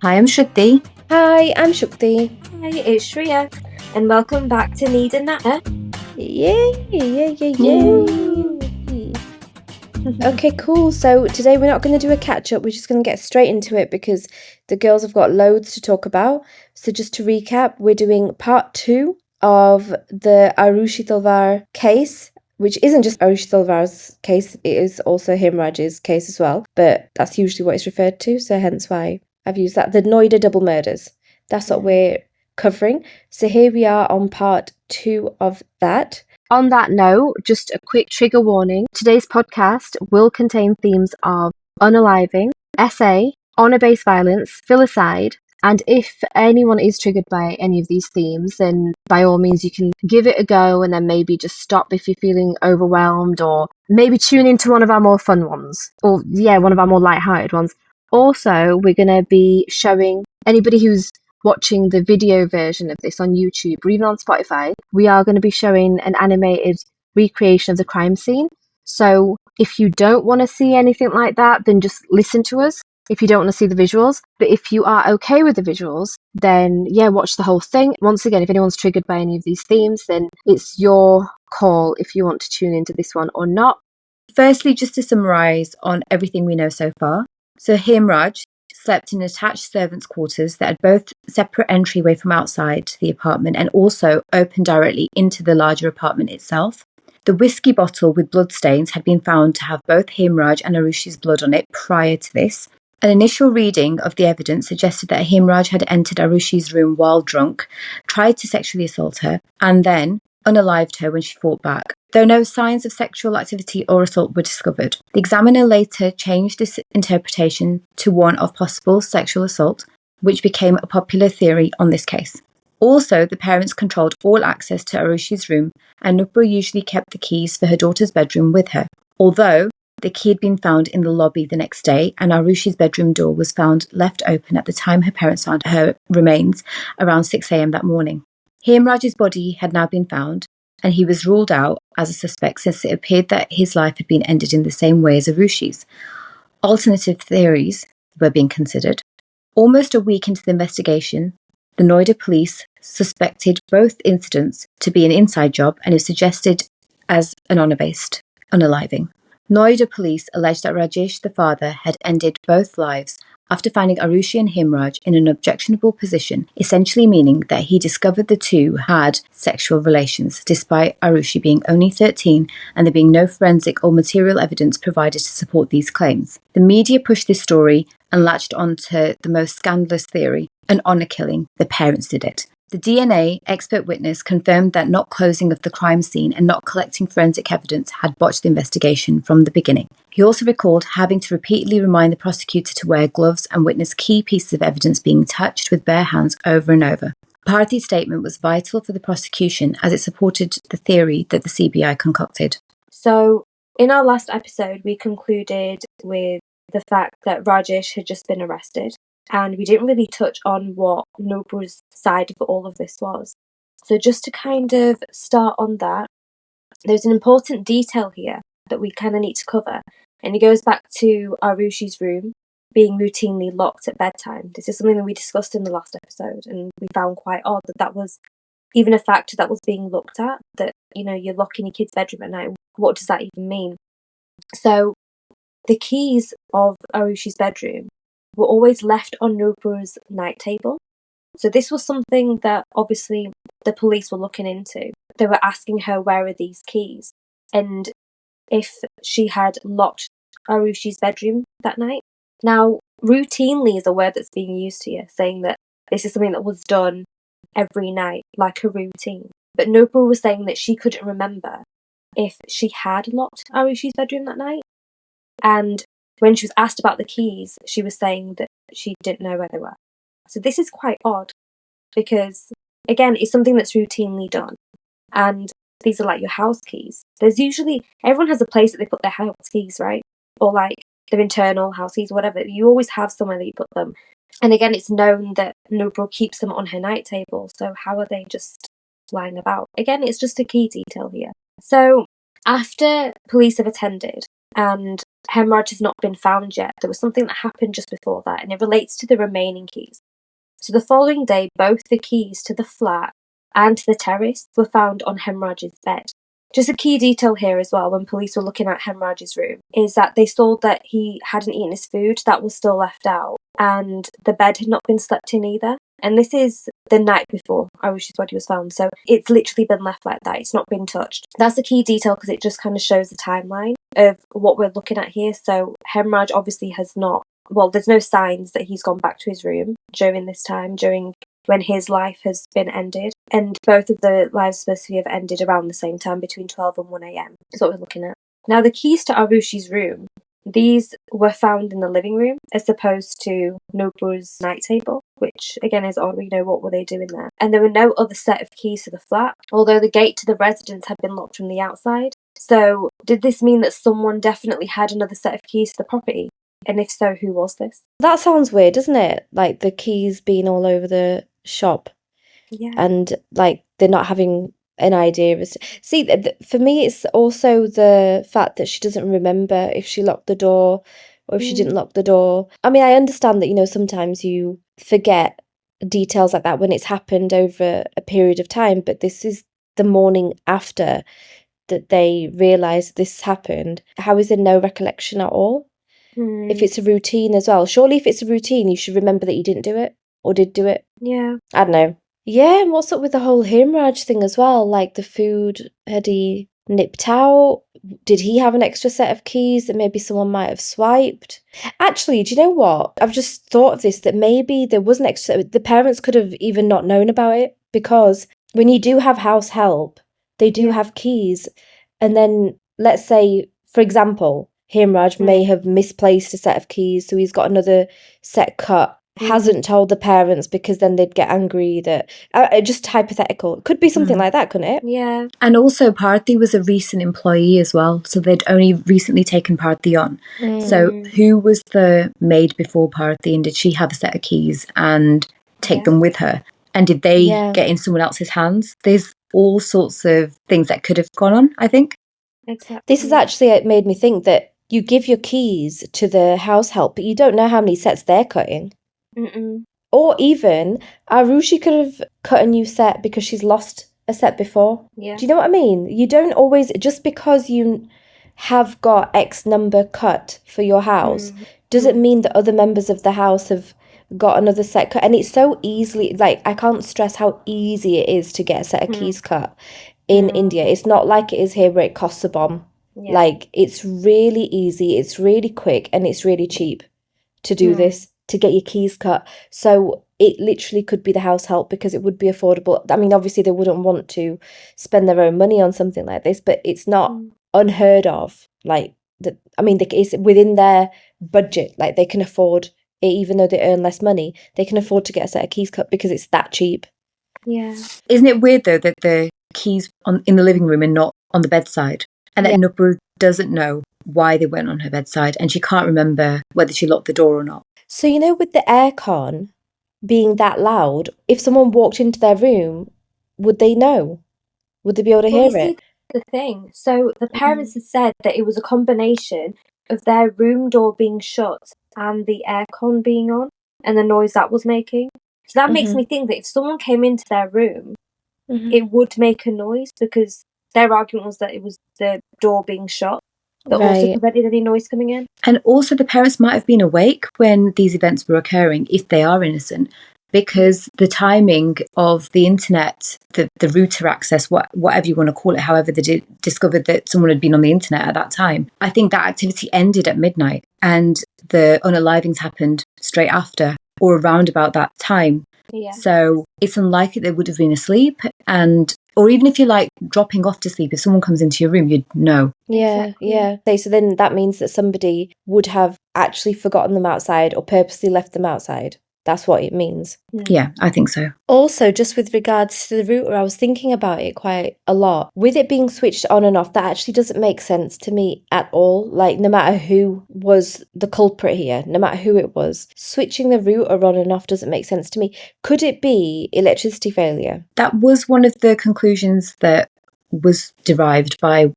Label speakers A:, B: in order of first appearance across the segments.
A: Hi, I'm Shruti.
B: Hi, I'm Shukti.
C: Hi, it's Shreeya, and welcome back to Need A Natter.
B: Yay! Okay, cool. So today we're not going to do a catch-up. We're just going to get straight into it because the girls have got loads to talk about. So just to recap, we're doing part 2 of the Aarushi Talwar case, which isn't just Aarushi Talwar's case, it is also Himraj's case as well. But that's usually what it's referred to, so hence why I've used that. The Noida double murders. That's what we're covering. So here we are on part 2 of that. On that note, just a quick trigger warning. Today's podcast will contain themes of unaliving, SA, honour-based violence, filicide, and if anyone is triggered by any of these themes, then by all means you can give it a go and then maybe just stop if you're feeling overwhelmed, or maybe tune into one of our more fun ones, or one of our more light-hearted ones. Also, we're going to be showing anybody who's watching the video version of this on YouTube or even on Spotify, we are going to be showing an animated recreation of the crime scene. So if you don't want to see anything like that, then just listen to us if you don't want to see the visuals. But if you are okay with the visuals, then watch the whole thing. Once again, if anyone's triggered by any of these themes, then it's your call if you want to tune into this one or not.
A: Firstly, just to summarise on everything we know so far. So Himraj slept in attached servants' quarters that had both separate entryway from outside the apartment and also opened directly into the larger apartment itself. The whiskey bottle with bloodstains had been found to have both Himraj and Arushi's blood on it prior to this. An initial reading of the evidence suggested that Himraj had entered Arushi's room while drunk, tried to sexually assault her, and then unalived her when she fought back, though no signs of sexual activity or assault were discovered. The examiner later changed this interpretation to one of possible sexual assault, which became a popular theory on this case. Also, the parents controlled all access to Arushi's room, and Nupur usually kept the keys for her daughter's bedroom with her, although the key had been found in the lobby the next day, and Arushi's bedroom door was found left open at the time her parents found her remains around 6 a.m. that morning. Himraj's body had now been found, and he was ruled out as a suspect since it appeared that his life had been ended in the same way as Arushi's. Alternative theories were being considered. Almost a week into the investigation, the Noida police suspected both incidents to be an inside job, and it was suggested as an honour-based unaliving. Noida police alleged that Rajesh, the father, had ended both lives after finding Aarushi and Himraj in an objectionable position, essentially meaning that he discovered the two had sexual relations, despite Aarushi being only 13 and there being no forensic or material evidence provided to support these claims. The media pushed this story and latched onto the most scandalous theory, an honour killing. The parents did it. The DNA expert witness confirmed that not closing of the crime scene and not collecting forensic evidence had botched the investigation from the beginning. He also recalled having to repeatedly remind the prosecutor to wear gloves and witness key pieces of evidence being touched with bare hands over and over. Bharti's statement was vital for the prosecution as it supported the theory that the CBI concocted.
C: So, in our last episode, we concluded with the fact that Rajesh had just been arrested, and we didn't really touch on what Nupur's side of all of this was. So just to kind of start on that, there's an important detail here that we kind of need to cover, and it goes back to Arushi's room being routinely locked at bedtime. This is something that we discussed in the last episode, and we found quite odd that that was even a factor that was being looked at, that, you're locking your kid's bedroom at night. What does that even mean? So the keys of Arushi's bedroom were always left on Nupur's night table. So this was something that obviously the police were looking into. They were asking her, where are these keys? And if she had locked Arushi's bedroom that night. Now, routinely is a word that's being used here, saying that this is something that was done every night, like a routine. But Nupur was saying that she couldn't remember if she had locked Arushi's bedroom that night. And when she was asked about the keys, she was saying that she didn't know where they were. So this is quite odd because, again, it's something that's routinely done. And these are like your house keys. There's usually, everyone has a place that they put their house keys, right? Or like their internal house keys, whatever. You always have somewhere that you put them. And again, it's known that Nupur keeps them on her night table. So how are they just lying about? Again, it's just a key detail here. So after police have attended, and Hemorrhage has not been found yet. There was something that happened just before that, and it relates to the remaining keys. So the following day, both the keys to the flat and to the terrace were found on Hemorrhage's bed. Just a key detail here as well, when police were looking at Hemorrhage's room, is that they saw that he hadn't eaten his food, that was still left out, and the bed had not been slept in either. And this is the night before Arushi's body was found, so it's literally been left like that. It's not been touched. That's a key detail because it just kind of shows the timeline of what we're looking at here. So Hemorrhage obviously has not, well, there's no signs that he's gone back to his room during this time, during when his life has been ended. And both of the lives supposed to have ended around the same time, between 12 and 1 a.m. is what we're looking at. Now, the keys to Arushi's room, these were found in the living room as opposed to Nobu's night table, which again is odd. We know what were they doing there. And there were no other set of keys to the flat, although the gate to the residence had been locked from the outside. So did this mean that someone definitely had another set of keys to the property? And if so, who was this?
B: That sounds weird, doesn't it? Like the keys being all over the shop.
C: Yeah.
B: And like they're not having an idea as see for me it's also the fact that she doesn't remember if she locked the door or if she didn't lock the door. I mean, I understand that, you know, sometimes you forget details like that when it's happened over a period of time, but this is the morning after that they realised this happened. How is there no recollection at all? If it's a routine as well, surely if it's a routine you should remember that you didn't do it or did do it.
C: Yeah.
B: I don't know. Yeah, and what's up with the whole Himraj thing as well? Like the food, had he nipped out? Did he have an extra set of keys that maybe someone might have swiped? Actually, do you know what? I've just thought of this, that maybe there was an extra, the parents could have even not known about it, because when you do have house help, they do have keys. And then let's say, for example, Himraj may have misplaced a set of keys, so he's got another set cut. Hasn't told the parents because then they'd get angry that just hypothetical. It could be something like that, couldn't it?
C: Yeah.
A: And also Parthi was a recent employee as well, so they'd only recently taken Parthi on. So who was the maid before Parthi, and did she have a set of keys and take them with her? And did they get in someone else's hands? There's all sorts of things that could have gone on, I think.
C: Exactly.
B: This has actually made me think that you give your keys to the house help, but you don't know how many sets they're cutting. Or even Aarushi could have cut a new set because she's lost a set before.
C: Yeah.
B: Do you know what I mean? You don't always, just because you have got X number cut for your house, doesn't mean that other members of the house have got another set cut. And it's so easily, like, I can't stress how easy it is to get a set of keys cut in India. It's not like it is here where it costs a bomb.
C: Yeah.
B: Like, it's really easy, it's really quick, and it's really cheap to do this, to get your keys cut. So it literally could be the house help because it would be affordable. I mean, obviously they wouldn't want to spend their own money on something like this, but it's not unheard of. Like, I mean, it's within their budget. Like, they can afford it, even though they earn less money. They can afford to get a set of keys cut because it's that cheap.
C: Yeah.
A: Isn't it weird though that the keys in the living room are not on the bedside, and that Nupur doesn't know why they weren't on her bedside, and she can't remember whether she locked the door or not.
B: So, you know, with the aircon being that loud, if someone walked into their room, would they know? Would they be able to hear it?
C: The thing. So the parents had said that it was a combination of their room door being shut and the aircon being on and the noise that was making. So that makes me think that if someone came into their room, it would make a noise, because their argument was that it was the door being shut that also prevented any noise coming in.
A: And also the parents might have been awake when these events were occurring, if they are innocent, because the timing of the internet, the router access, whatever you want to call it, however they discovered that someone had been on the internet at that time, I think that activity ended at midnight and the unalivings happened straight after or around about that time.
C: Yeah.
A: So it's unlikely they would have been asleep, or even if you're like dropping off to sleep, if someone comes into your room, you'd know.
B: Yeah. So then that means that somebody would have actually forgotten them outside or purposely left them outside. That's what it means.
A: Yeah, I think so.
B: Also, just with regards to the router, I was thinking about it quite a lot. With it being switched on and off, that actually doesn't make sense to me at all. Like, no matter who was the culprit here, no matter who it was, switching the router on and off doesn't make sense to me. Could it be electricity failure?
A: That was one of the conclusions that was derived by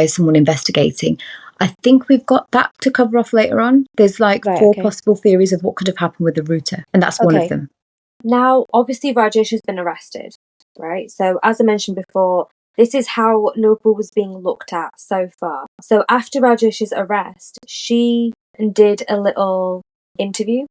A: someone investigating. I think we've got that to cover off later on. There's like
B: Right,
A: 4
B: okay.
A: possible theories of what could have happened with the router, and that's one of
B: Okay.
A: them.
C: Now, obviously, Rajesh has been arrested, right? So, as I mentioned before, this is how Nopal was being looked at so far. So, after Rajesh's arrest, she did a little interview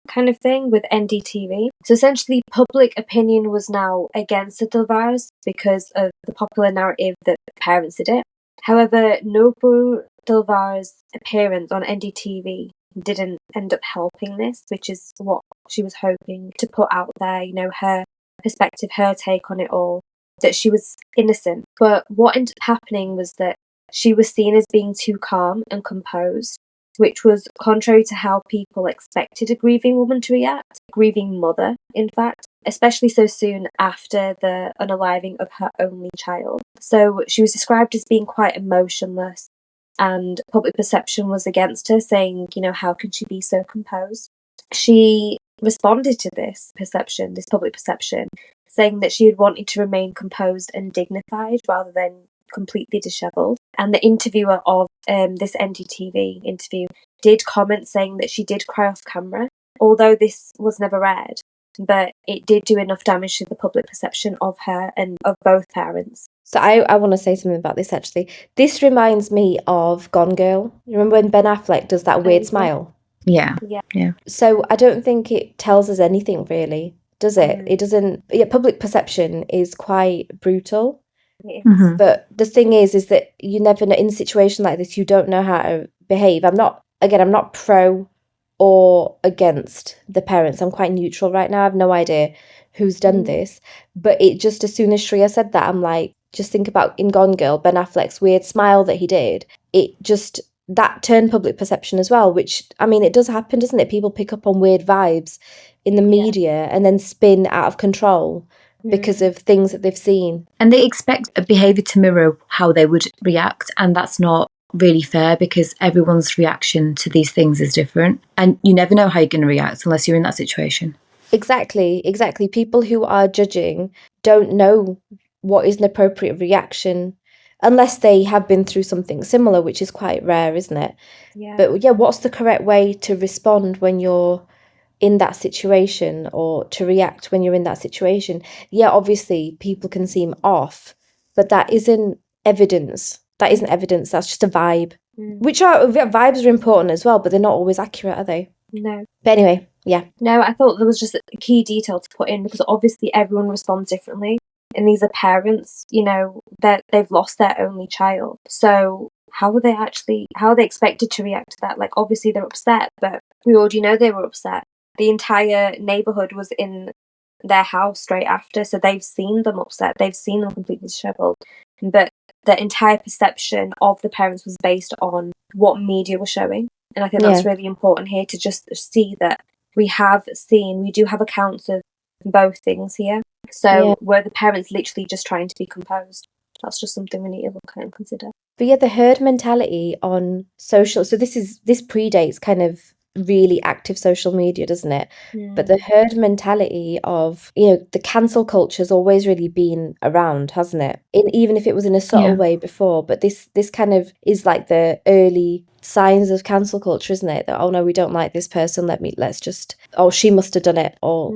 C: kind of thing with NDTV. So, essentially, public opinion was now against the Talwars because of the popular narrative that the parents did it. However, Nopal Talwar's appearance on NDTV didn't end up helping this, which is what she was hoping to put out there, you know, her perspective, her take on it all, that she was innocent. But what ended up happening was that she was seen as being too calm and composed, which was contrary to how people expected a grieving woman to react, a grieving mother, in fact, especially so soon after the unaliving of her only child. So she was described as being quite emotionless, and public perception was against her, saying, you know, how can she be so composed? She responded to this perception, this public perception, saying that she had wanted to remain composed and dignified rather than completely dishevelled. And the interviewer of this NDTV interview did comment saying that she did cry off camera, although this was never aired. But it did do enough damage to the public perception of her and of both parents.
B: So I want to say something about this, actually. This reminds me of Gone Girl. You remember when Ben Affleck does that weird smile?
A: Yeah.
B: So I don't think it tells us anything, really, does it? It doesn't. Yeah, public perception is quite brutal.
A: Mhm.
B: But the thing is that you never know, in a situation like this, you don't know how to behave. I'm not pro or against the parents. I'm quite neutral right now. I have no idea who's done this. But it just, as soon as Shreeya said that, I'm like, just think about in Gone Girl, Ben Affleck's weird smile that he did. It just, that turned public perception as well, which, I mean, it does happen, doesn't it? People pick up on weird vibes in the media and then spin out of control because of things that they've seen.
A: And they expect a behaviour to mirror how they would react, and that's not really fair because everyone's reaction to these things is different, and you never know how you're going to react unless you're in that situation.
B: Exactly. People who are judging don't know what is an appropriate reaction unless they have been through something similar, which is quite rare, isn't it?
C: Yeah.
B: But yeah, what's the correct way to respond when you're in that situation, or to react when you're in that situation? Yeah, obviously people can seem off, but that isn't evidence. That's just a vibe. Vibes are important as well, but they're not always accurate, are they?
C: No.
B: But anyway, yeah.
C: No, I thought there was just a key detail to put in, because obviously everyone responds differently. And these are parents, you know, that they've lost their only child. So how are they expected to react to that? Like, obviously they're upset, but we already know they were upset. The entire neighbourhood was in their house straight after, so they've seen them upset, they've seen them completely dishevelled. But the entire perception of the parents was based on what media were showing. And I think that's really important here, to just see that we do have accounts of both things here. So were the parents literally just trying to be composed? That's just something we need to look at and consider.
B: But yeah, the herd mentality on social, so this predates kind of really active social media, doesn't it? But the herd mentality of, you know, the cancel culture's always really been around, hasn't it? Even if it was in a subtle way before, but this kind of is like the early signs of cancel culture, isn't it? That, oh no, we don't like this person, let's just, oh, she must have done it, or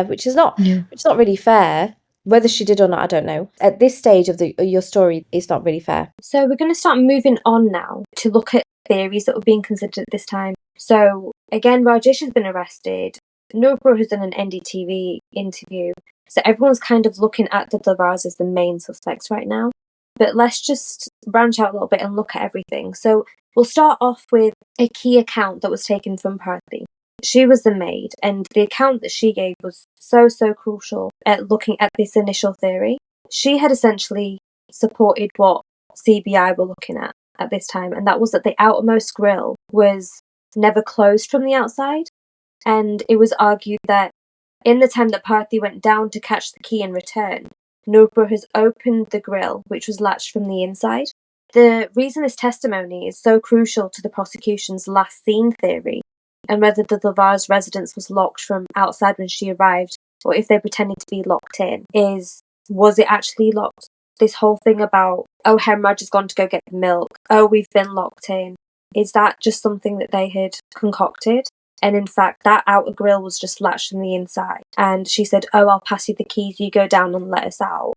B: which is not really fair. Whether she did or not, I don't know. At this stage of your story, it's not really fair.
C: So we're going to start moving on now to look at theories that were being considered at this time. So again, Rajesh has been arrested. Nopal has done an NDTV interview. So everyone's kind of looking at the Talwars as the main suspects right now. But let's just branch out a little bit and look at everything. So we'll start off with a key account that was taken from Parthi. She was the maid, and the account that she gave was so crucial at looking at this initial theory. She had essentially supported what CBI were looking at this time, and that was that the outermost grille was never closed from the outside. And it was argued that in the time that Parthi went down to catch the key and return, Nopal has opened the grille, which was latched from the inside. The reason this testimony is so crucial to the prosecution's last seen theory, and whether the Talwar's residence was locked from outside when she arrived, or if they pretended to be locked in, is, was it actually locked this whole thing about, oh, Hemraj has gone to go get the milk, oh, we've been locked in, is that just something that they had concocted? And in fact, that outer grille was just latched from the inside. And she said, oh, I'll pass you the keys, you go down and let us out,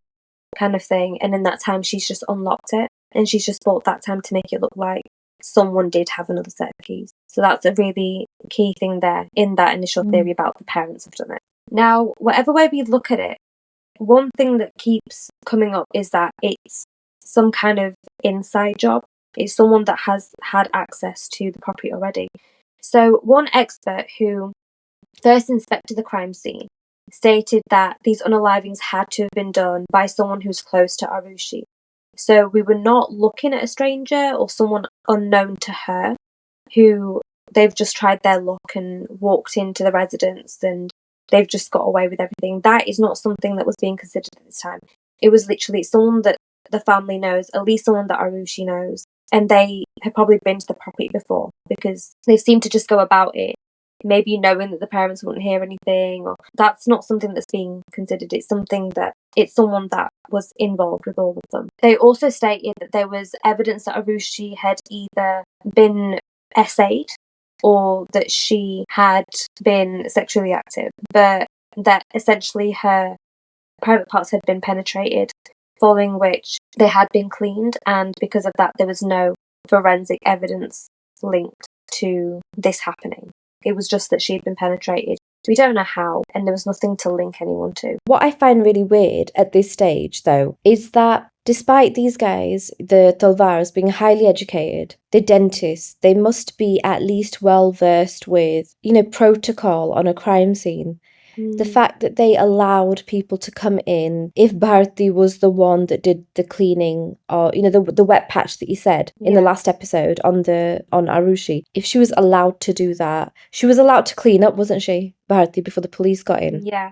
C: kind of thing. And in that time, she's just unlocked it. And she's just bought that time to make it look like someone did have another set of keys. So that's a really key thing there in that initial theory about the parents have done it. Now, whatever way we look at it, one thing that keeps coming up is that it's some kind of inside job. It's someone that has had access to the property already. So one expert who first inspected the crime scene stated that these unalivings had to have been done by someone who's close to Aarushi. So we were not looking at a stranger or someone unknown to her who they've just tried their luck and walked into the residence and they've just got away with everything. That is not something that was being considered at this time. It was literally someone that the family knows, at least someone that Aarushi knows, and they have probably been to the property before because they seem to just go about it maybe knowing that the parents wouldn't hear anything, or that's not something that's being considered. It's something that it's someone that was involved with all of them. They also stated that there was evidence that Aarushi had either been essayed or that she had been sexually active, but that essentially her private parts had been penetrated, following which they had been cleaned, and because of that there was no forensic evidence linked to this happening. It was just that she had been penetrated. We don't know how, and there was nothing to link anyone to.
B: What I find really weird at this stage, though, is that despite these guys, the Talwars, being highly educated, the dentists, they must be at least well versed with, protocol on a crime scene. The fact that they allowed people to come in, if Bharti was the one that did the cleaning, or the wet patch that you said in the last episode on Aarushi, if she was allowed to do that, she was allowed to clean up, wasn't she, Bharti, before the police got in?
C: Yeah.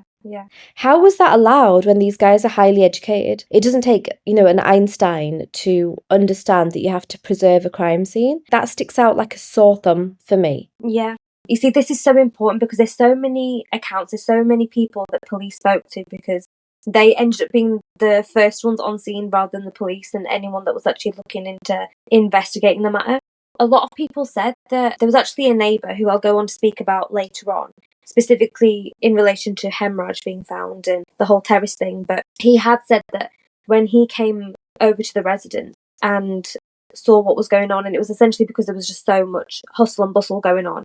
B: How was that allowed when these guys are highly educated? It doesn't take, an Einstein to understand that you have to preserve a crime scene. That sticks out like a sore thumb for me.
C: Yeah. You see, this is so important because there's so many accounts, there's so many people that police spoke to because they ended up being the first ones on scene rather than the police and anyone that was actually looking into investigating the matter. A lot of people said that there was actually a neighbour who I'll go on to speak about later on, specifically in relation to Hemraj being found and the whole terrace thing, but he had said that when he came over to the residence and saw what was going on, and it was essentially because there was just so much hustle and bustle going on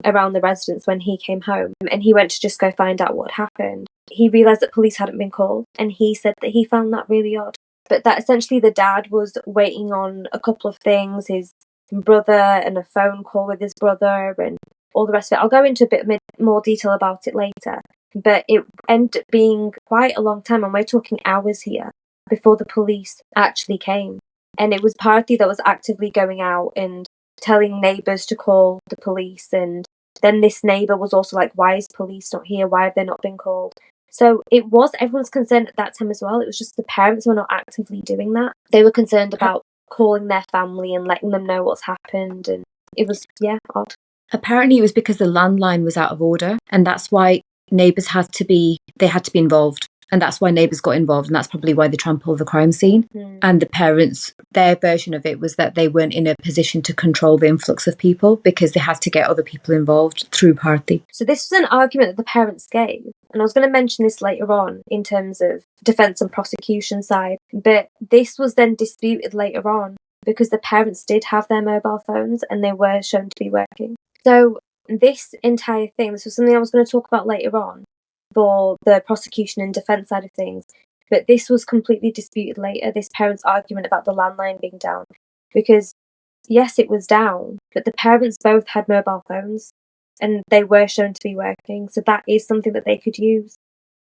C: around the residence when he came home, and he went to just go find out what happened. He realised that police hadn't been called, and he said that he found that really odd. But that essentially the dad was waiting on a couple of things, his brother and a phone call with his brother and all the rest of it. I'll go into a bit more detail about it later, but it ended up being quite a long time, and we're talking hours here, before the police actually came. And it was Bharti that was actively going out and telling neighbours to call the police, and then this neighbour was also like, why is police not here? Why have they not been called? So it was everyone's concern at that time as well. It was just the parents were not actively doing that. They were concerned about calling their family and letting them know what's happened, and it was, odd.
A: Apparently it was because the landline was out of order, and that's why neighbours had to be involved. And that's why neighbours got involved, and that's probably why they trampled the crime scene. And the parents, their version of it was that they weren't in a position to control the influx of people because they had to get other people involved through Bharti.
C: So this was an argument that the parents gave, and I was going to mention this later on in terms of defence and prosecution side, but this was then disputed later on because the parents did have their mobile phones and they were shown to be working. So this entire thing, this was something I was going to talk about later on, for the prosecution and defence side of things, but this was completely disputed later, this parents' argument about the landline being down, because yes, it was down, but the parents both had mobile phones and they were shown to be working, so that is something that they could use.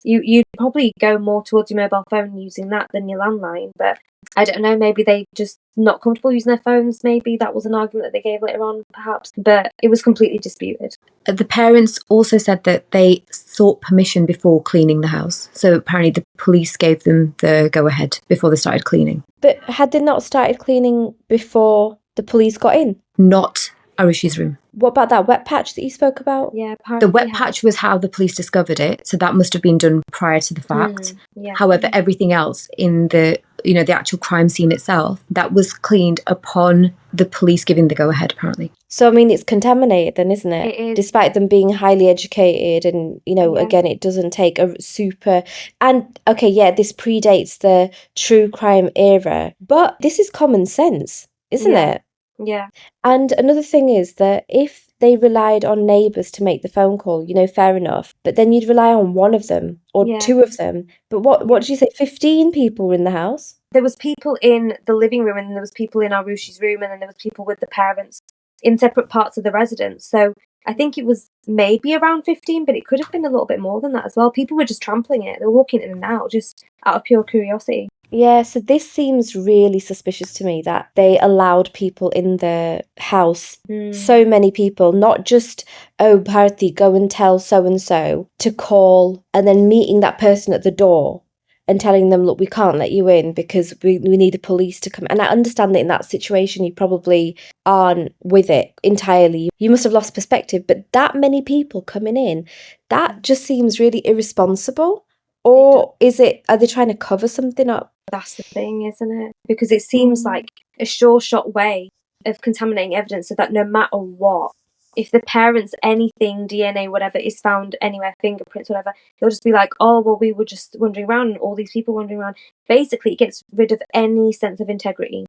C: You'd probably go more towards your mobile phone using that than your landline, but I don't know, maybe they just not comfortable using their phones, maybe that was an argument that they gave later on, perhaps, but it was completely disputed.
A: The parents also said that they sought permission before cleaning the house, so apparently the police gave them the go-ahead before they started cleaning.
B: But had they not started cleaning before the police got in?
A: Not Arushi's room.
B: What about that wet patch that you spoke about?
C: Yeah,
A: the wet patch was how the police discovered it, so that must have been done prior to the fact. However, everything else in the the actual crime scene itself, that was cleaned upon the police giving the go-ahead, apparently.
B: So, I mean, it's contaminated then, isn't it?
C: It is.
B: Despite them being highly educated and,
C: Yeah.
B: again, it doesn't take a super... And, okay, yeah, this predates the true crime era, but this is common sense, isn't it?
C: Yeah.
B: And another thing is that if they relied on neighbours to make the phone call, fair enough, but then you'd rely on one of them or two of them. But what did you say, 15 people were in the house?
C: There was people in the living room, and there was people in Aarushi's room, and then there was people with the parents in separate parts of the residence. So I think it was maybe around 15, but it could have been a little bit more than that as well. People were just trampling it. They were walking in and out just out of pure curiosity.
B: Yeah, so this seems really suspicious to me that they allowed people in the house, so many people, not just, oh, Bharati, go and tell so-and-so to call, and then meeting that person at the door and telling them, look, we can't let you in because we need the police to come. And I understand that in that situation, you probably aren't with it entirely. You must have lost perspective, but that many people coming in, that just seems really irresponsible. Or are they trying to cover something up?
C: That's the thing, isn't it? Because it seems like a sure-shot way of contaminating evidence so that no matter what, if the parents, anything, DNA, whatever, is found anywhere, fingerprints, whatever, they'll just be like, oh, well, we were just wandering around and all these people wandering around. Basically, it gets rid of any sense of integrity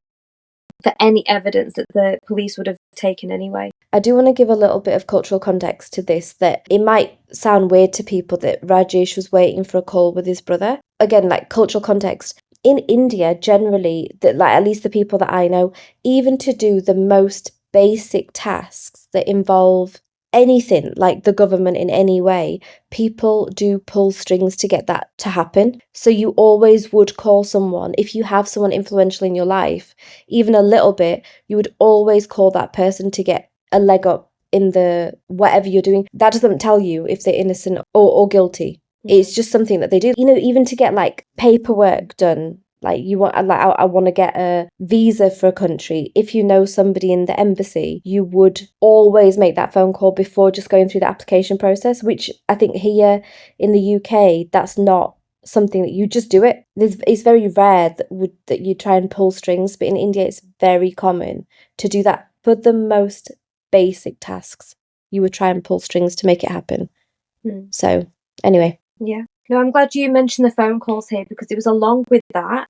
C: for any evidence that the police would have taken anyway.
B: I do want to give a little bit of cultural context to this, that it might sound weird to people that Rajesh was waiting for a call with his brother. Again, like cultural context. In India, generally, at least the people that I know, even to do the most basic tasks that involve anything like the government in any way, people do pull strings to get that to happen. So you always would call someone, if you have someone influential in your life, even a little bit, you would always call that person to get a leg up in the whatever you're doing. That doesn't tell you if they're innocent or guilty. It's just something that they do. Even to get like paperwork done, like I want to get a visa for a country. If you know somebody in the embassy, you would always make that phone call before just going through the application process, which I think here in the UK, that's not something that you just do it. It's very rare that you try and pull strings, but in India, it's very common to do that for the most basic tasks. You would try and pull strings to make it happen. So anyway.
C: Yeah. No, I'm glad you mentioned the phone calls here, because it was along with that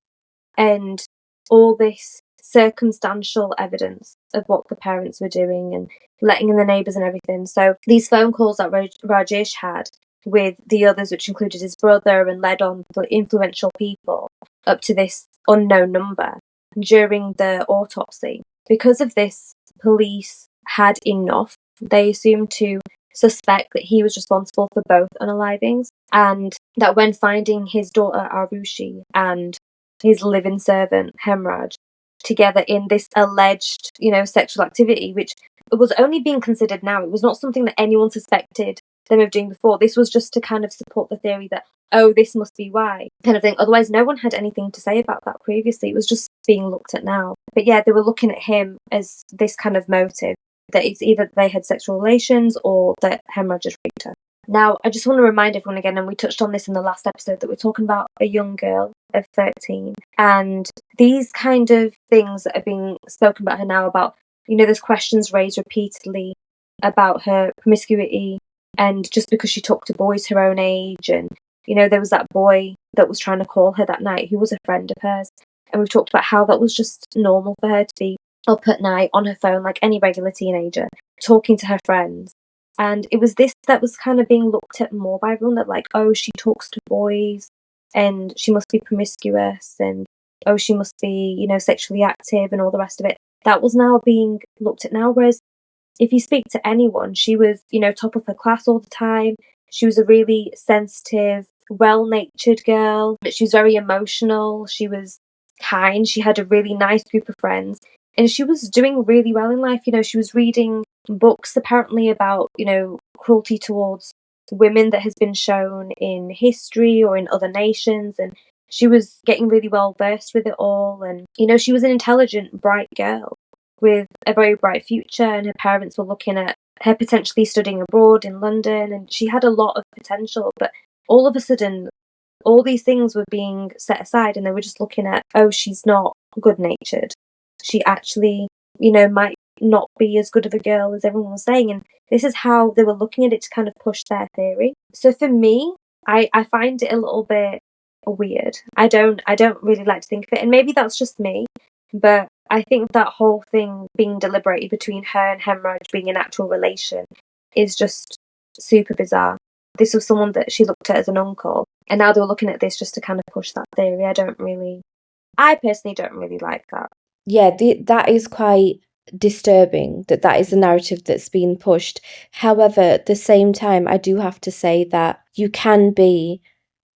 C: and all this circumstantial evidence of what the parents were doing and letting in the neighbours and everything. So these phone calls that Rajesh had with the others, which included his brother and led on the influential people up to this unknown number during the autopsy. Because of this, police had enough, they assumed, to suspect that he was responsible for both unalivings, and that when finding his daughter Aarushi and his live-in servant Hemraj together in this alleged, sexual activity, which was only being considered now, it was not something that anyone suspected them of doing before. This was just to kind of support the theory that, oh, this must be why, kind of thing. Otherwise, no one had anything to say about that previously. It was just being looked at now. But yeah, they were looking at him as this kind of motive, that it's either they had sexual relations or that Hemraj had raped her. Now, I just want to remind everyone again, and we touched on this in the last episode, that we're talking about a young girl of 13. And these kind of things that are being spoken about her now, about, there's questions raised repeatedly about her promiscuity, and just because she talked to boys her own age. And, there was that boy that was trying to call her that night who was a friend of hers. And we've talked about how that was just normal for her to be up at night on her phone like any regular teenager, talking to her friends. And it was this that was kind of being looked at more by everyone, that like, oh, she talks to boys and she must be promiscuous, and oh, she must be, sexually active and all the rest of it. That was now being looked at now, whereas if you speak to anyone, she was, top of her class all the time. She was a really sensitive, well-natured girl. She was very emotional. She was kind. She had a really nice group of friends. And she was doing really well in life. She was reading books apparently about, cruelty towards women that has been shown in history or in other nations. And she was getting really well versed with it all. And, she was an intelligent, bright girl with a very bright future. And her parents were looking at her potentially studying abroad in London. And she had a lot of potential. But all of a sudden, all these things were being set aside, and they were just looking at, oh, she's not good-natured. She actually, might not be as good of a girl as everyone was saying. And this is how they were looking at it to kind of push their theory. So for me, I find it a little bit weird. I don't really like to think of it, and maybe that's just me, but I think that whole thing being deliberated between her and Hemraj being an actual relation is just super bizarre. This was someone that she looked at as an uncle, and now they were looking at this just to kind of push that theory. I personally don't really like that.
B: Yeah, that is quite disturbing that is the narrative that's been pushed. However, at the same time, I do have to say that you can be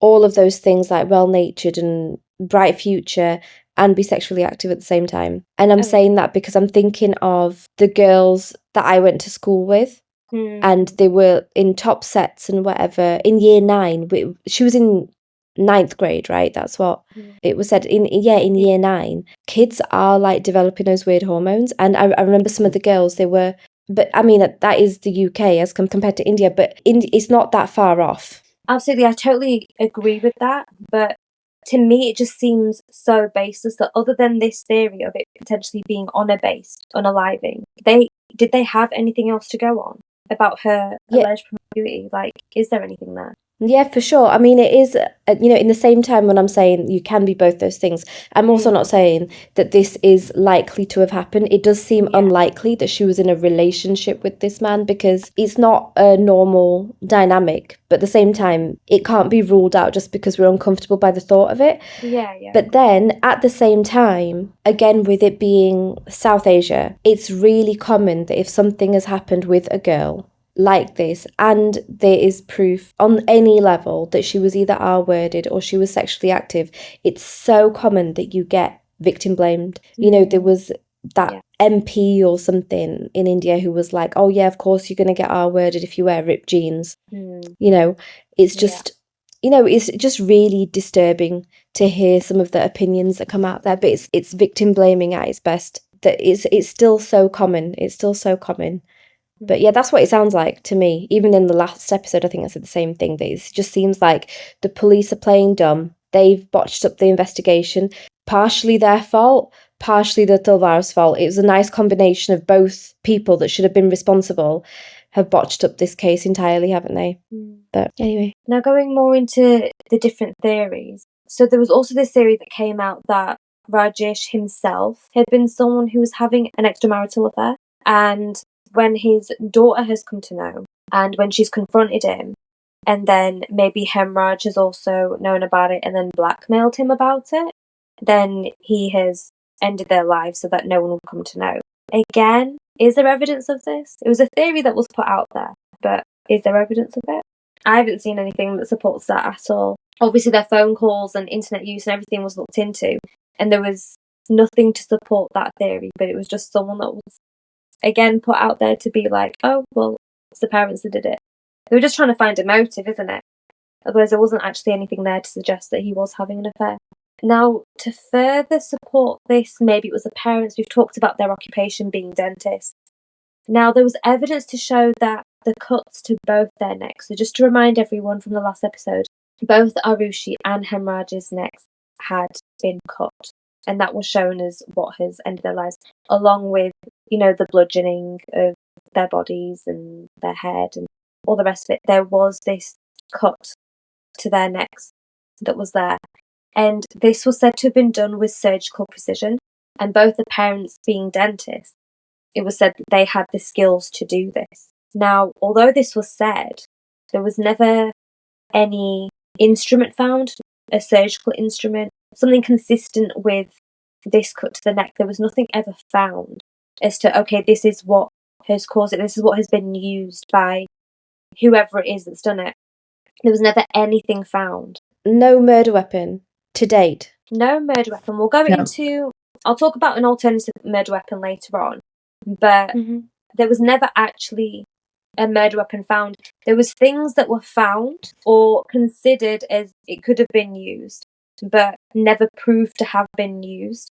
B: all of those things, like well-natured and bright future, and be sexually active at the same time. And I'm saying that because I'm thinking of the girls that I went to school with, and they were in top sets and whatever in year 9. She was in 9th grade, right? That's what it was said in year 9. Kids are like developing those weird hormones, and I remember some of the girls, they were, but I mean that is the UK as compared to India, but it's not that far off.
C: Absolutely, I totally agree with that, but to me it just seems so baseless that other than this theory of it potentially being honor-based, unaliving, did they have anything else to go on about her alleged promiscuity? Like, is there anything there?
B: Yeah, for sure. I mean, it is, in the same time when I'm saying you can be both those things, I'm also not saying that this is likely to have happened. It does seem unlikely that she was in a relationship with this man, because it's not a normal dynamic. But at the same time, it can't be ruled out just because we're uncomfortable by the thought of it.
C: Yeah.
B: But then at the same time, again, with it being South Asia, it's really common that if something has happened with a girl like this, and there is proof on any level that she was either R-worded or she was sexually active, it's so common that you get victim blamed. There was that MP or something in India who was like, oh yeah, of course you're going to get R-worded if you wear ripped jeans. It's just it's just really disturbing to hear some of the opinions that come out there, but it's victim blaming at its best. That it's still so common. But yeah, that's what it sounds like to me. Even in the last episode, I think I said the same thing. That it just seems like the police are playing dumb. They've botched up the investigation. Partially their fault, partially the Talwar's fault. It was a nice combination of both people that should have been responsible have botched up this case entirely, haven't they? But anyway.
C: Now, going more into the different theories. So there was also this theory that came out that Rajesh himself had been someone who was having an extramarital affair, and when his daughter has come to know, and when she's confronted him, and then maybe Hemraj has also known about it and then blackmailed him about it, then he has ended their lives so that no one will come to know. Again, is there evidence of this? It was a theory that was put out there, but is there evidence of it? I haven't seen anything that supports that at all. Obviously, their phone calls and internet use and everything was looked into, and there was nothing to support that theory, but it was just someone that was, again, put out there to be like, oh, well, it's the parents that did it. They were just trying to find a motive, isn't it? Otherwise, there wasn't actually anything there to suggest that he was having an affair. Now, to further support this, maybe it was the parents. We've talked about their occupation being dentists. Now, there was evidence to show that the cuts to both their necks, so just to remind everyone from the last episode, both Aarushi and Hemraj's necks had been cut, and that was shown as what has ended their lives, along with, the bludgeoning of their bodies and their head and all the rest of it. There was this cut to their necks that was there, and this was said to have been done with surgical precision, and both the parents being dentists, it was said that they had the skills to do this. Now, although this was said, there was never any instrument found, a surgical instrument, something consistent with this cut to the neck. There was nothing ever found as to, okay, this is what has caused it, this is what has been used by whoever it is that's done it. There was never anything found.
B: No murder weapon to date.
C: No murder weapon. We'll go into, I'll talk about an alternative murder weapon later on, but there was never actually a murder weapon found. There was things that were found or considered as it could have been used, but never proved to have been used.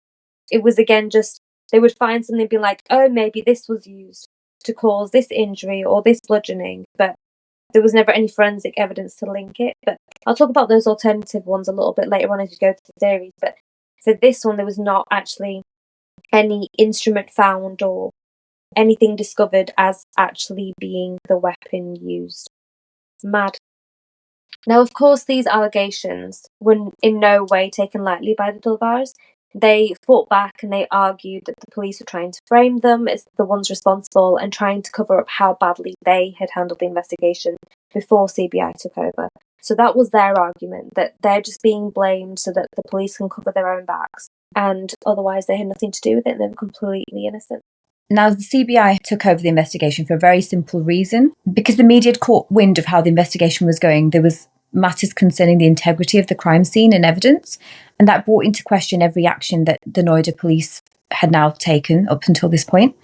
C: It was, again, just they would find something and be like, oh, maybe this was used to cause this injury or this bludgeoning, but there was never any forensic evidence to link it. But I'll talk about those alternative ones a little bit later on as we go to the theories. But for this one, there was not actually any instrument found or anything discovered as actually being the weapon used. Mad. Now, of course, these allegations were in no way taken lightly by the Talwars. They fought back and they argued that the police were trying to frame them as the ones responsible and trying to cover up how badly they had handled the investigation before CBI took over. So that was their argument, that they're just being blamed so that the police can cover their own backs, and otherwise they had nothing to do with it and they were completely innocent.
A: Now, the CBI took over the investigation for a very simple reason. Because the media had caught wind of how the investigation was going, there was matters concerning the integrity of the crime scene and evidence, and that brought into question every action that the Noida police had now taken up until this point.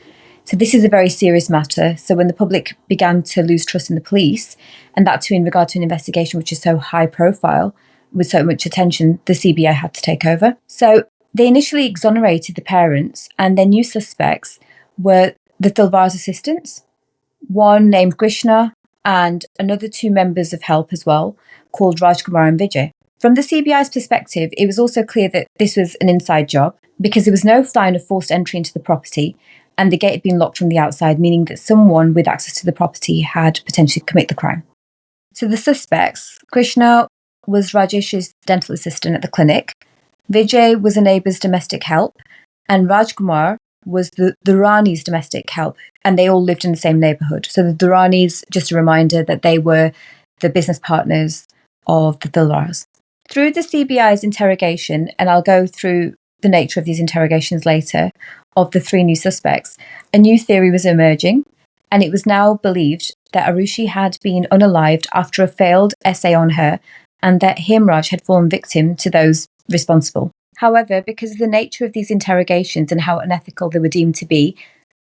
A: So this is a very serious matter. So when the public began to lose trust in the police, and that too in regard to an investigation which is so high profile, with so much attention, the CBI had to take over. So they initially exonerated the parents, and their new suspects were the Talwar's assistants, one named Krishna and another two members of help as well, called Rajkumar and Vijay. From the CBI's perspective, it was also clear that this was an inside job because there was no sign of forced entry into the property and the gate had been locked from the outside, meaning that someone with access to the property had potentially committed the crime. So the suspects, Krishna was Rajesh's dental assistant at the clinic, Vijay was a neighbour's domestic help, and Rajkumar was the Durrani's domestic help, and they all lived in the same neighbourhood. So the Durranis, just a reminder that they were the business partners of the Talwars. Through the CBI's interrogation, and I'll go through the nature of these interrogations later, of the three new suspects, a new theory was emerging, and it was now believed that Aarushi had been unalived after a failed essay on her, and that Hemraj had fallen victim to those responsible. However, because of the nature of these interrogations and how unethical they were deemed to be,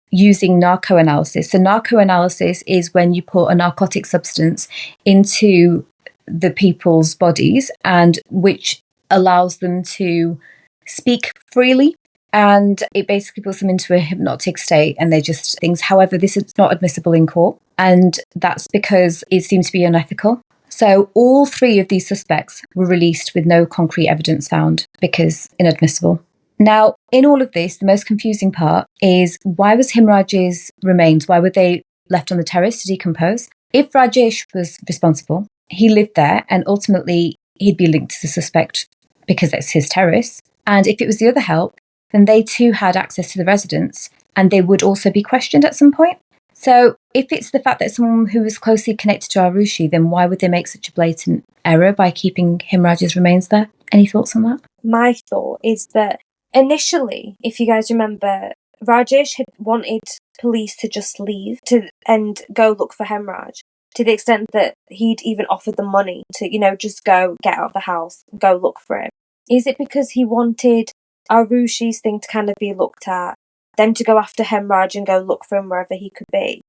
A: using narcoanalysis. So narcoanalysis is when you put a narcotic substance into the people's bodies, and which allows them to speak freely, and it basically puts them into a hypnotic state and they just things. However, this is not admissible in court, and that's because it seems to be unethical. So all three of these suspects were released with no concrete evidence found because inadmissible. Now, in all of this, the most confusing part is, why was Hemraj's remains, why were they left on the terrace to decompose? If Rajesh was responsible, he lived there and ultimately he'd be linked to the suspect because it's his terrace. And if it was the other help, then they too had access to the residence and they would also be questioned at some point. So if it's the fact that someone who was closely connected to Aarushi, then why would they make such a blatant error by keeping Hemraj's remains there? Any thoughts on that?
C: My thought is that initially, if you guys remember, Rajesh had wanted police to just leave and go look for Hemraj, to the extent that he'd even offered them money to, just go get out of the house, go look for him. Is it because he wanted Arushi's thing to kind of be looked at, them to go after Hemraj and go look for him wherever he could be?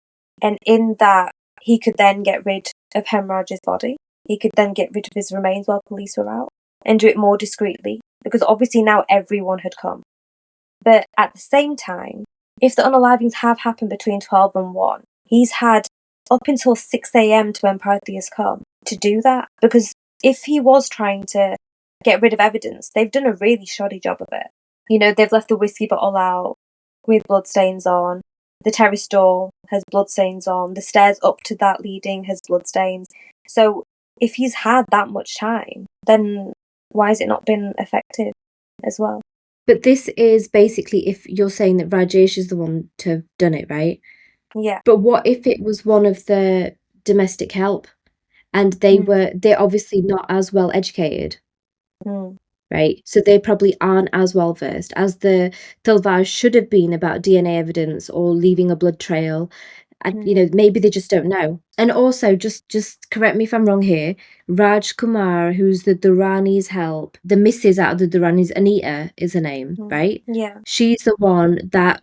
C: And in that, he could then get rid of Hemraj's body. He could then get rid of his remains while police were out and do it more discreetly, because obviously now everyone had come. But at the same time, if the unalivings have happened between 12 and 1, he's had up until 6 a.m. to when Parthi has come to do that. Because if he was trying to get rid of evidence, they've done a really shoddy job of it. They've left the whiskey bottle out with bloodstains on. The terrace door has bloodstains on. The stairs up to that leading has bloodstains. So if he's had that much time, then why has it not been effective as well?
B: But this is basically if you're saying that Rajesh is the one to have done it, right?
C: Yeah.
B: But what if it was one of the domestic help and they're obviously not as well educated, right? So they probably aren't as well versed as the Talwars should have been about DNA evidence or leaving a blood trail. And, maybe they just don't know. And also, just correct me if I'm wrong here, Raj Kumar, who's the Durrani's help, the missus out of the Durrani's, Anita is her name, right?
C: Yeah.
B: She's the one that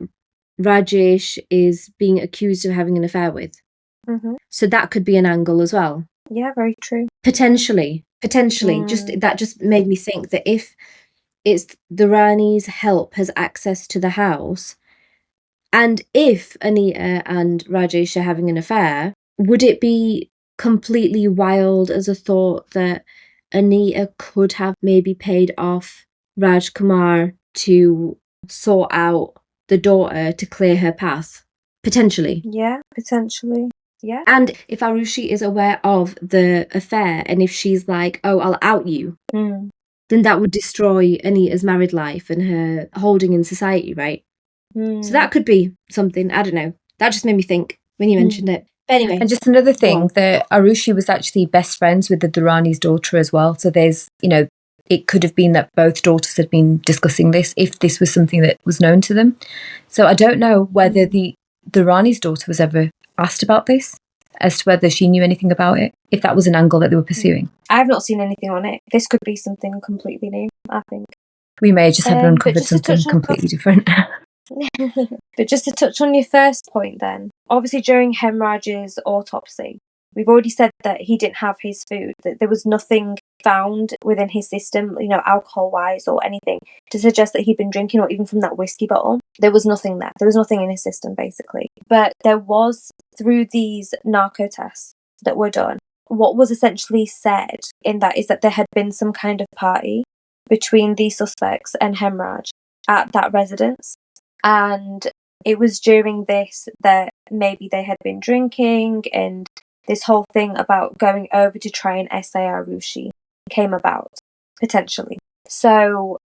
B: Rajesh is being accused of having an affair with. So that could be an angle as well.
C: Yeah, very true.
B: Potentially. That just made me think that if it's the Rani's help has access to the house, and if Anita and Rajesh are having an affair, would it be completely wild as a thought that Anita could have maybe paid off Raj Kumar to sort out the daughter to clear her path? Potentially.
C: Yeah, potentially. Yeah.
B: And if Aarushi is aware of the affair, and if she's like, oh, I'll out you, then that would destroy Anita's married life and her holding in society, right? So that could be something. I don't know. That just made me think when you mentioned it. But anyway.
A: And just another thing, that Aarushi was actually best friends with the Durrani's daughter as well. So there's, it could have been that both daughters had been discussing this if this was something that was known to them. So I don't know whether the Durrani's daughter was ever asked about this, as to whether she knew anything about it, if that was an angle that they were pursuing.
C: I've not seen anything on it. This could be something completely new, I think.
A: We may just have uncovered something completely different.
C: But just to touch on your first point then, obviously during Hemraj's autopsy, we've already said that he didn't have his food, that there was nothing found within his system, alcohol-wise or anything, to suggest that he'd been drinking, or even from that whiskey bottle. There was nothing there. There was nothing in his system, basically. But there was, through these narco tests that were done, what was essentially said in that is that there had been some kind of party between the suspects and Hemraj at that residence. And it was during this that maybe they had been drinking, and this whole thing about going over to try and essay Aarushi came about, potentially. So,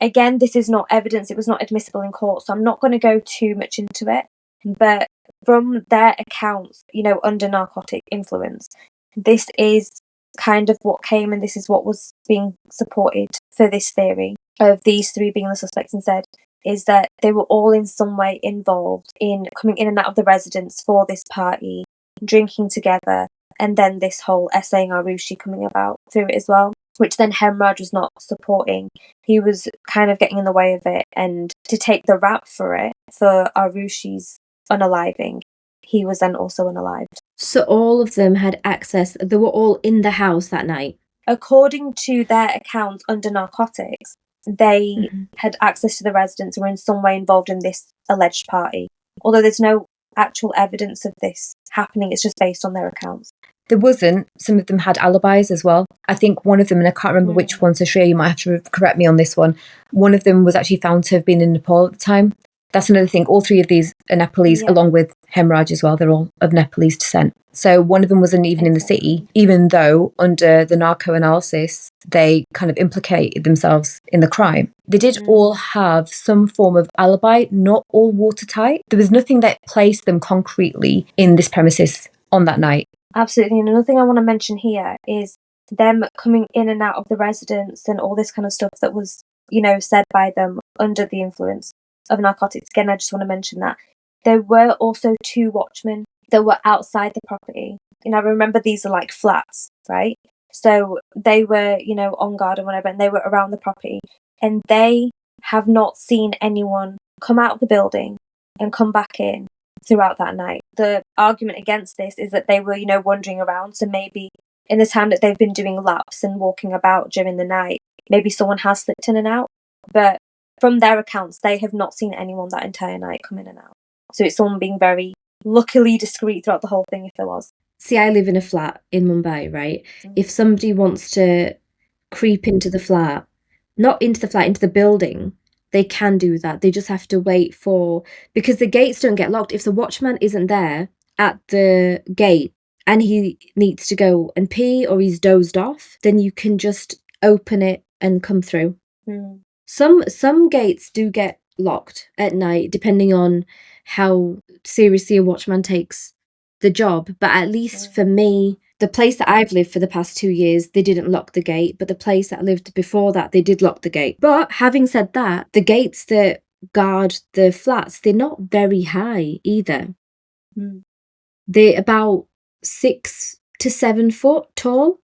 C: again, this is not evidence. It was not admissible in court, so I'm not going to go too much into it. But from their accounts, under narcotic influence, this is kind of what came, and this is what was being supported for this theory of these three being the suspects instead, is that they were all in some way involved in coming in and out of the residence for this party, drinking together, and then this whole essaying Aarushi coming about through it as well, which then Hemraj was not supporting. He was kind of getting in the way of it, and to take the rap for it, for Arushi's unaliving, he was then also unalived.
B: So all of them had access, they were all in the house that night?
C: According to their accounts under narcotics, they had access to the residence and were in some way involved in this alleged party. Although there's no actual evidence of this happening, it's just based on their accounts.
A: There wasn't. Some of them had alibis as well. I think one of them, and I can't remember which one, so Shreeya, you might have to correct me on this one. One of them was actually found to have been in Nepal at the time. That's another thing. All three of these are Nepalese, along with Hemraj as well. They're all of Nepalese descent. So one of them wasn't even in the city, even though under the narco analysis, they kind of implicated themselves in the crime. They did all have some form of alibi, not all watertight. There was nothing that placed them concretely in this premises on that night.
C: Absolutely. And another thing I want to mention here is them coming in and out of the residence and all this kind of stuff that was, said by them under the influence of narcotics. Again, I just want to mention that there were also 2 watchmen that were outside the property. Remember, these are like flats, right? So they were, on guard and whatever, and they were around the property, and they have not seen anyone come out of the building and come back in throughout that night. The argument against this is that they were, wandering around, so maybe in the time that they've been doing laps and walking about during the night, maybe someone has slipped in and out. But from their accounts, they have not seen anyone that entire night come in and out. So it's someone being very luckily discreet throughout the whole thing, if there was.
B: See, I live in a flat in Mumbai, right? If somebody wants to creep into the flat, not into the flat, into the building, they can do that. They just have to wait because the gates don't get locked. If the watchman isn't there at the gate and he needs to go and pee or he's dozed off, then you can just open it and come through. Some gates do get locked at night, depending on how seriously a watchman takes the job. But at least for me, the place that I've lived for the past 2 years, they didn't lock the gate. But the place that I lived before that, they did lock the gate. But having said that, the gates that guard the flats, they're not very high either. They're about 6 to 7 foot tall,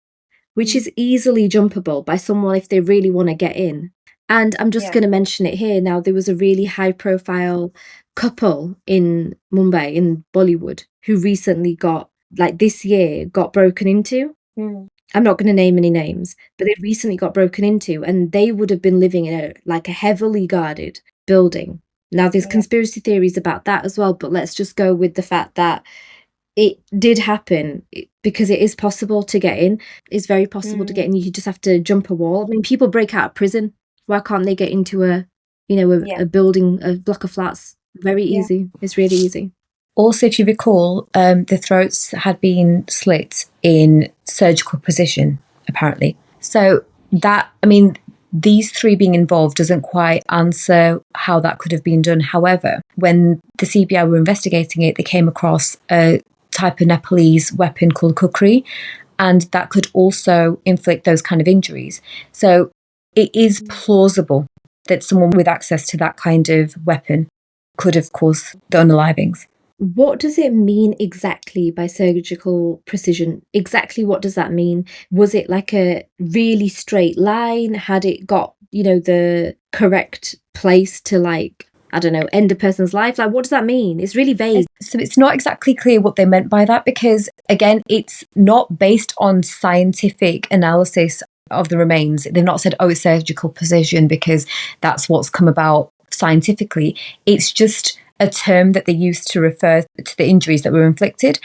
B: which is easily jumpable by someone if they really want to get in. And I'm just going to mention it here now. There was a really high profile couple in Mumbai, in Bollywood, who recently this year got broken into. I'm not going to name any names, but they recently got broken into, and they would have been living in a heavily guarded building. Now there's conspiracy theories about that as well, but let's just go with the fact that it did happen, because it is possible to get in. It's very possible to get in. You just have to jump a wall. I mean, people break out of prison. Why can't they get into a building, a block of flats? Very easy. It's really easy.
A: Also, if you recall, the throats had been slit in surgical precision, apparently. So that, I mean, these three being involved doesn't quite answer how that could have been done. However, when the CBI were investigating it, they came across a type of Nepalese weapon called kukri, and that could also inflict those kind of injuries. So it is plausible that someone with access to that kind of weapon could have caused the unalivings.
B: What does it mean exactly by surgical precision? Exactly what does that mean? Was it like a really straight line? Had it got, the correct place to, like, I don't know, end a person's life? Like, what does that mean? It's really vague.
A: So it's not exactly clear what they meant by that, because, again, it's not based on scientific analysis of the remains. They've not said, it's surgical precision because that's what's come about scientifically. It's just a term that they used to refer to the injuries that were inflicted.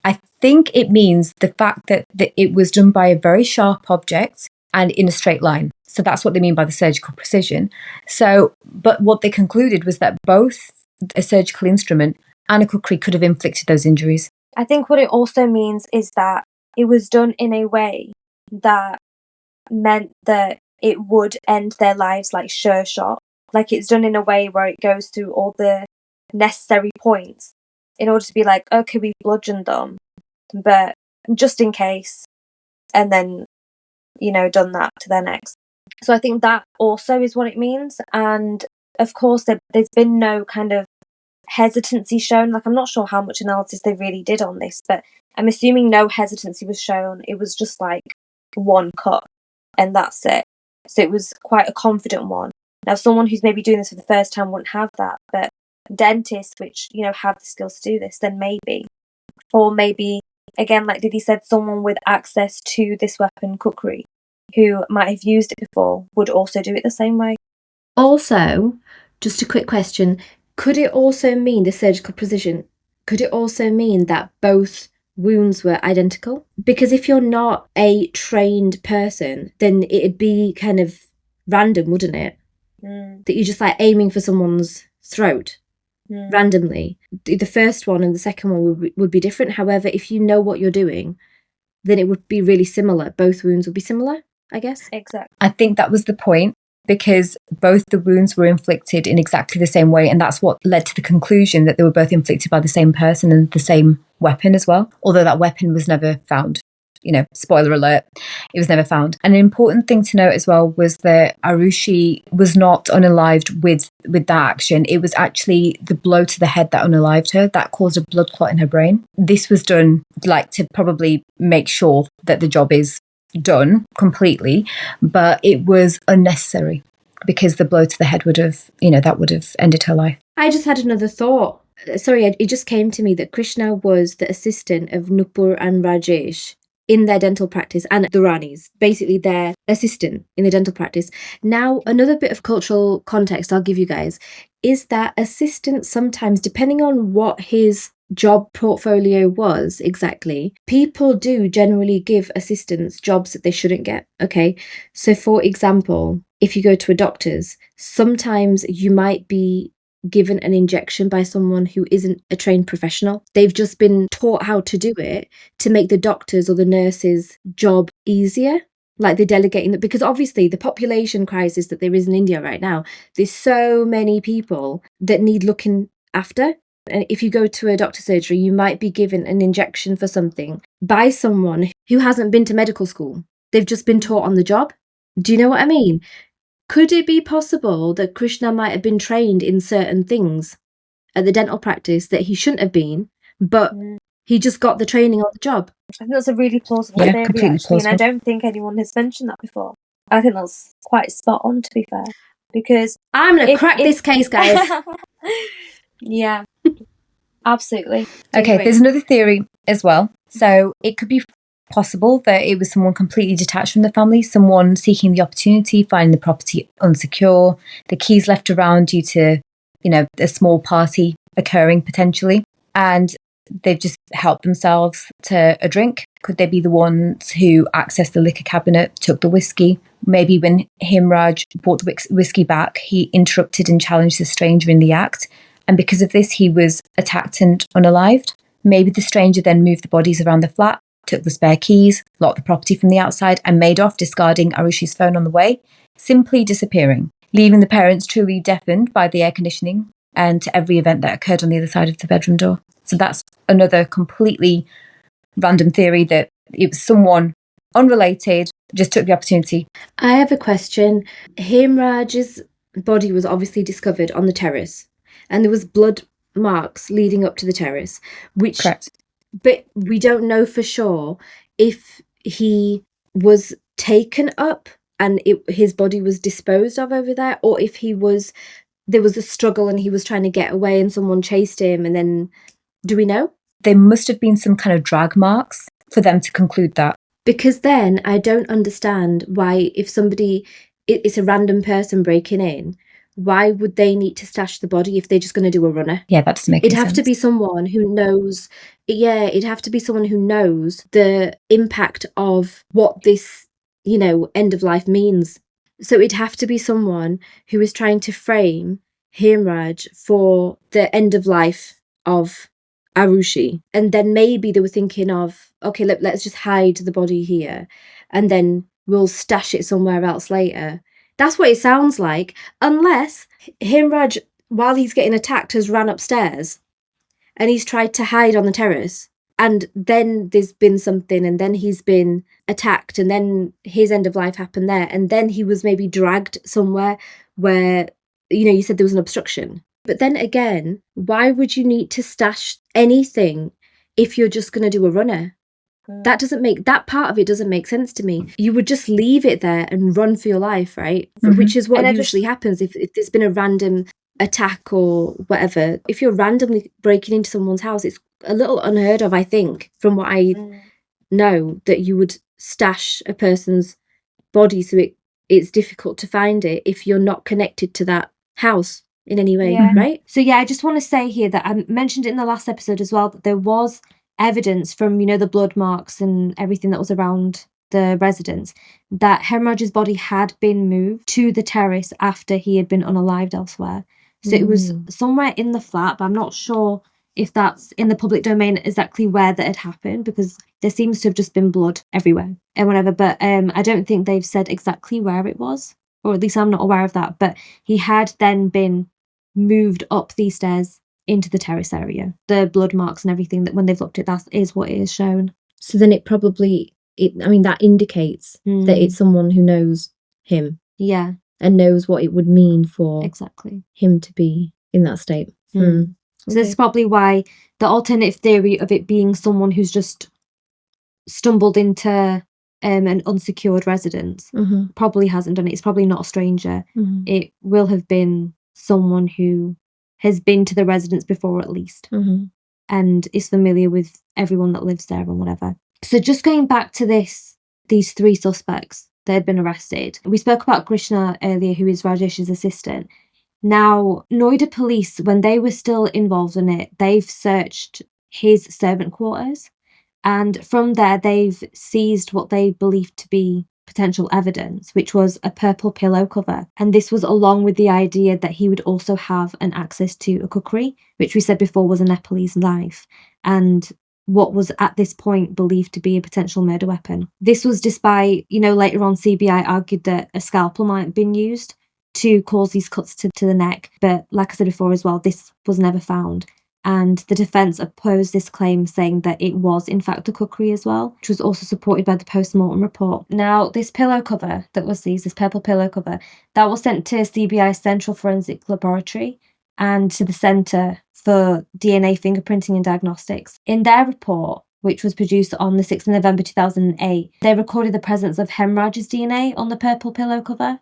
A: I think it means the fact that it was done by a very sharp object and in a straight line. So that's what they mean by the surgical precision. So, but what they concluded was that both a surgical instrument and a kukri could have inflicted those injuries.
C: I think what it also means is that it was done in a way that meant that it would end their lives like sure shot. Like, it's done in a way where it goes through all the necessary points in order to be like, okay, we've bludgeoned them, but just in case, and then, done that to their necks. So I think that also is what it means. And of course, there's been no kind of hesitancy shown. Like, I'm not sure how much analysis they really did on this, but I'm assuming no hesitancy was shown. It was just like one cut and that's it. So it was quite a confident one. Now, someone who's maybe doing this for the first time wouldn't have that, but dentists, which, have the skills to do this, then maybe. Or maybe, again, like Didi said, someone with access to this weapon, kukri, who might have used it before, would also do it the same way.
B: Also, just a quick question, could it also mean, the surgical precision, could it also mean that both wounds were identical? Because if you're not a trained person, then it'd be kind of random, wouldn't it? That you're just like aiming for someone's throat randomly. The first one and the second one would be different. However, if you know what you're doing, then it would be really similar. Both wounds would be similar, I guess.
C: Exactly.
A: I think that was the point, because both the wounds were inflicted in exactly the same way, and that's what led to the conclusion that they were both inflicted by the same person and the same weapon as well, although that weapon was never found. Spoiler alert, it was never found. An important thing to note as well was that Aarushi was not unalived with that action. It was actually the blow to the head that unalived her, that caused a blood clot in her brain. This was done to probably make sure that the job is done completely, but it was unnecessary because the blow to the head would have ended her life.
B: I just had another thought. Sorry, it just came to me that Krishna was the assistant of Nupur and Rajesh in their dental practice, and the Ranis, basically their assistant in the dental practice. Now, another bit of cultural context I'll give you guys is that assistant sometimes, depending on what his job portfolio was exactly, people do generally give assistants jobs that they shouldn't get. Okay, so for example, if you go to a doctor's, sometimes you might be given an injection by someone who isn't a trained professional. They've just been taught how to do it to make the doctor's or the nurse's job easier. Like they're delegating it, because obviously the population crisis that there is in India right now, there's so many people that need looking after. And if you go to a doctor's surgery, you might be given an injection for something by someone who hasn't been to medical school. They've just been taught on the job. Do you know what I mean? Could it be possible that Krishna might have been trained in certain things at the dental practice that he shouldn't have been, but he just got the training on the job?
C: I think that's a really plausible theory,
A: completely
C: actually,
A: plausible.
C: and I don't think anyone has mentioned that before. I think that's quite spot on, to be fair, because
B: I'm going to crack this case, guys.
C: Yeah, absolutely.
A: Okay, there's another theory as well. So it could be possible that it was someone completely detached from the family, someone seeking the opportunity, finding the property unsecure, the keys left around due to, a small party occurring potentially. And they've just helped themselves to a drink? Could they be the ones who accessed the liquor cabinet, took the whiskey? Maybe when Himraj brought the whiskey back, he interrupted and challenged the stranger in the act, and because of this, he was attacked and unalived. Maybe the stranger then moved the bodies around the flat, took the spare keys, locked the property from the outside, and made off, discarding Arushi's phone on the way, simply disappearing, leaving the parents truly deafened by the air conditioning and to every event that occurred on the other side of the bedroom door. So that's another completely random theory, that it was someone unrelated, just took the opportunity.
B: I have a question. Himraj's body was obviously discovered on the terrace, and there was blood marks leading up to the terrace, which...
A: Correct.
B: But we don't know for sure if he was taken up and his body was disposed of over there, or if there was a struggle and he was trying to get away and someone chased him, and then... Do we know?
A: There must have been some kind of drag marks for them to conclude that.
B: Because then I don't understand why, if it's a random person breaking in, why would they need to stash the body if they're just going to do a runner?
A: Yeah, that doesn't make
B: It'd
A: any
B: have
A: sense.
B: to be someone who knows... Yeah, it'd have to be someone who knows the impact of what this, end of life means. So it'd have to be someone who is trying to frame Himraj for the end of life of Aarushi. And then maybe they were thinking of, okay, let's just hide the body here and then we'll stash it somewhere else later. That's what it sounds like. Unless Himraj, while he's getting attacked, has ran upstairs and he's tried to hide on the terrace. And then there's been something, and then he's been attacked, and then his end of life happened there. And then he was maybe dragged somewhere where, you said there was an obstruction. But then again, why would you need to stash anything if you're just going to do a runner? That part of it doesn't make sense to me. You would just leave it there and run for your life, right?
A: Mm-hmm.
B: Which is what usually happens if there's been a random attack or whatever. If you're randomly breaking into someone's house, it's a little unheard of, I think, from what I know, that you would stash a person's body so it's difficult to find it if you're not connected to that house in any way, right?
C: So I just want to say here that I mentioned it in the last episode as well, that there was evidence from, the blood marks and everything that was around the residence, that Hemorrhage's body had been moved to the terrace after he had been unalived elsewhere. So it was somewhere in the flat, but I'm not sure if that's in the public domain exactly where that had happened, because there seems to have just been blood everywhere and whatever. But I don't think they've said exactly where it was, or at least I'm not aware of that. But he had then been moved up these stairs into the terrace area. The blood marks and everything, that when they've looked at that is what it is shown.
B: So then it probably, that indicates that it's someone who knows him.
C: Yeah.
B: And knows what it would mean for
C: exactly
B: him to be in that state.
C: So that's probably why the alternative theory of it being someone who's just stumbled into an unsecured residence probably hasn't done it. It's probably not a stranger. It will have been someone who has been to the residence before, at least, and is familiar with everyone that lives there and whatever. So just going back to these three suspects that had been arrested. We spoke about Krishna earlier, who is Rajesh's assistant. Now, Noida police, when they were still involved in it, they've searched his servant quarters, and from there they've seized what they believed to be potential evidence, which was a purple pillow cover. And this was along with the idea that he would also have an access to a kukri, which we said before was a Nepalese knife, and what was at this point believed to be a potential murder weapon. This was despite, later on CBI argued that a scalpel might have been used to cause these cuts to the neck. But like I said before as well, this was never found. And the defence opposed this claim, saying that it was in fact a kukri as well, which was also supported by the post-mortem report. Now, this pillow cover that was seized, this purple pillow cover, that was sent to CBI's Central Forensic Laboratory and to the Centre for DNA Fingerprinting and Diagnostics. In their report, which was produced on the 6th of November 2008, they recorded the presence of Hemorrhage's DNA on the purple pillow cover.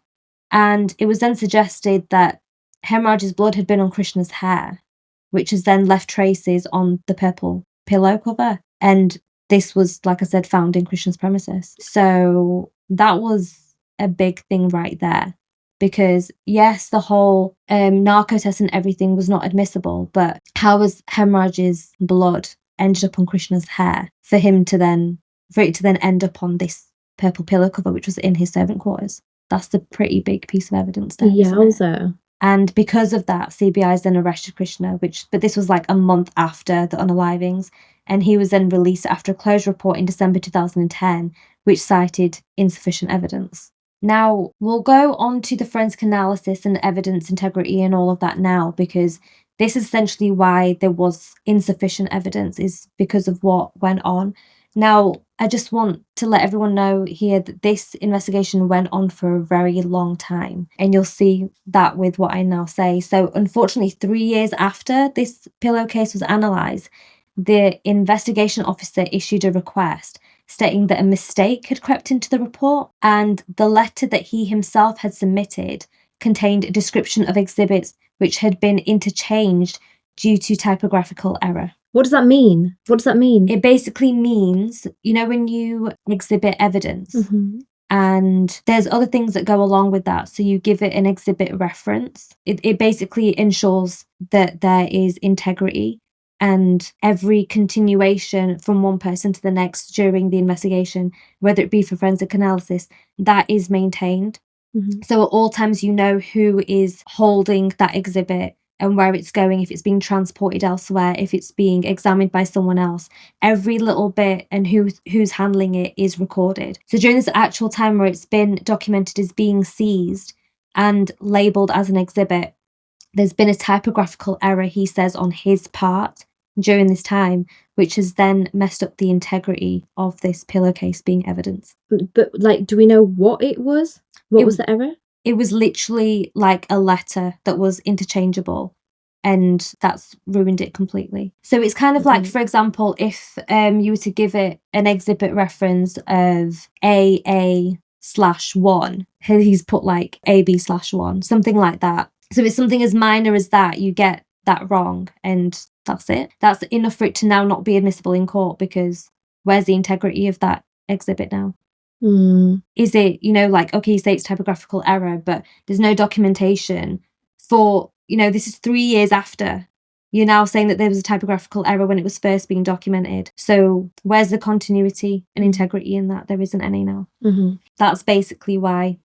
C: And it was then suggested that Hemorrhage's blood had been on Krishna's hair, which has then left traces on the purple pillow cover. And this was, like I said, found in Krishna's premises. So that was a big thing right there. Because, yes, the whole narco test and everything was not admissible, but how was Hemorrhage's blood
B: ended up on Krishna's hair for it to then end up on this purple pillow cover, which was in his servant quarters. That's a pretty big piece of evidence there.
D: Yeah, also.
B: And because of that, CBI's then arrested Krishna, but this was like a month after the unalivings, and he was then released after a closed report in December 2010, which cited insufficient evidence. Now, we'll go on to the forensic analysis and evidence integrity and all of that now, because this is essentially why there was insufficient evidence, is because of what went on. Now, I just want to let everyone know here that this investigation went on for a very long time, and you'll see that with what I now say. So, unfortunately, 3 years after this pillowcase was analysed, the investigation officer issued a request stating that a mistake had crept into the report, and the letter that he himself had submitted contained a description of exhibits which had been interchanged due to typographical error.
D: What does that mean?
B: It basically means, when you exhibit evidence, and there's other things that go along with that. So you give it an exhibit reference. It basically ensures that there is integrity, and every continuation from one person to the next during the investigation, whether it be for forensic analysis, that is maintained. So at all times, who is holding that exhibit and where it's going, if it's being transported elsewhere, if it's being examined by someone else. Every little bit and who's handling it is recorded. So during this actual time where it's been documented as being seized and labelled as an exhibit, there's been a typographical error, he says, on his part during this time, which has then messed up the integrity of this pillowcase being evidence.
D: But, do we know what it was? What was the error?
B: It was literally like a letter that was interchangeable, and that's ruined it completely. So it's kind of like, for example, if you were to give it an exhibit reference of AA/1, he's put like AB/1, something like that. So it's something as minor as that, you get that wrong, and that's it. That's enough for it to now not be admissible in court, because where's the integrity of that exhibit now? Is it, okay, you say it's typographical error, but there's no documentation for, this is 3 years after. You're now saying that there was a typographical error when it was first being documented. So where's the continuity and integrity in that? There isn't any now. That's basically why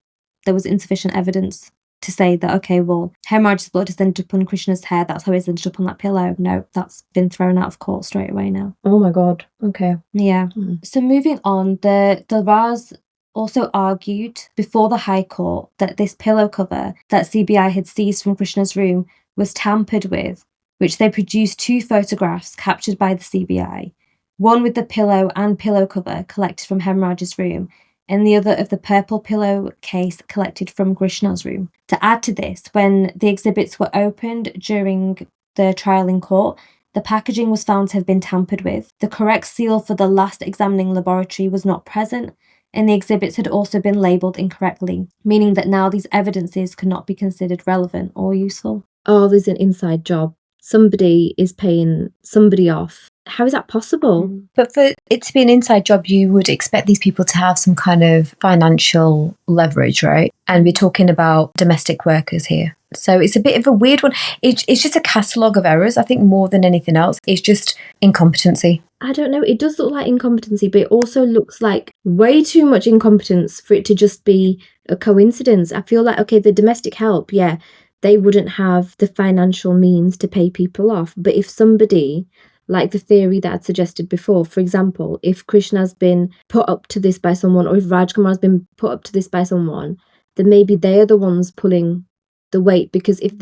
B: there was insufficient evidence to say that, okay, well, hemorrhage's blood has ended up on Krishna's hair, that's how it's ended up on that pillow. No, that's been thrown out of court straight away now.
D: Oh my God. Okay.
B: Yeah. So moving on, the Talwars also argued before the High Court that this pillow cover that CBI had seized from Krishna's room was tampered with, which they produced 2 photographs captured by the CBI, one with the pillow and pillow cover collected from Hemorrhage's room, and the other of the purple pillow case collected from Krishna's room. To add to this, when the exhibits were opened during the trial in court, the packaging was found to have been tampered with. The correct seal for the last examining laboratory was not present, and the exhibits had also been labelled incorrectly, meaning that now these evidences could not be considered relevant or useful.
D: Oh, there's an inside job. Somebody is paying somebody off. How is that possible?
A: But for it to be an inside job, you would expect these people to have some kind of financial leverage, right? And we're talking about domestic workers here. So it's a bit of a weird one. It's just a catalogue of errors, I think, more than anything else. It's just incompetency.
D: I don't know. It does look like incompetency, but it also looks like way too much incompetence for it to just be a coincidence. I feel like, okay, the domestic help, yeah, they wouldn't have the financial means to pay people off. But if somebody, like the theory that I'd suggested before, for example, if Krishna's been put up to this by someone, or if Rajkumar's been put up to this by someone, then maybe they are the ones pulling the weight, because it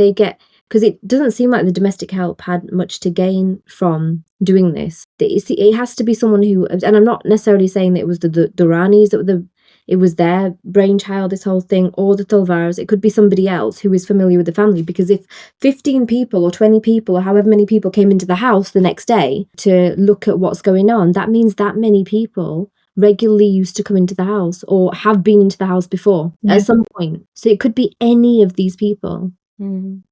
D: doesn't seem like the domestic help had much to gain from doing this. It has to be someone who, and I'm not necessarily saying that it was the Duranis, that it was their brainchild, this whole thing, or the Talwars. It could be somebody else who is familiar with the family, because if 15 people or 20 people or however many people came into the house the next day to look at what's going on, that means that many people regularly used to come into the house or have been into the house before at some point. So it could be any of these people.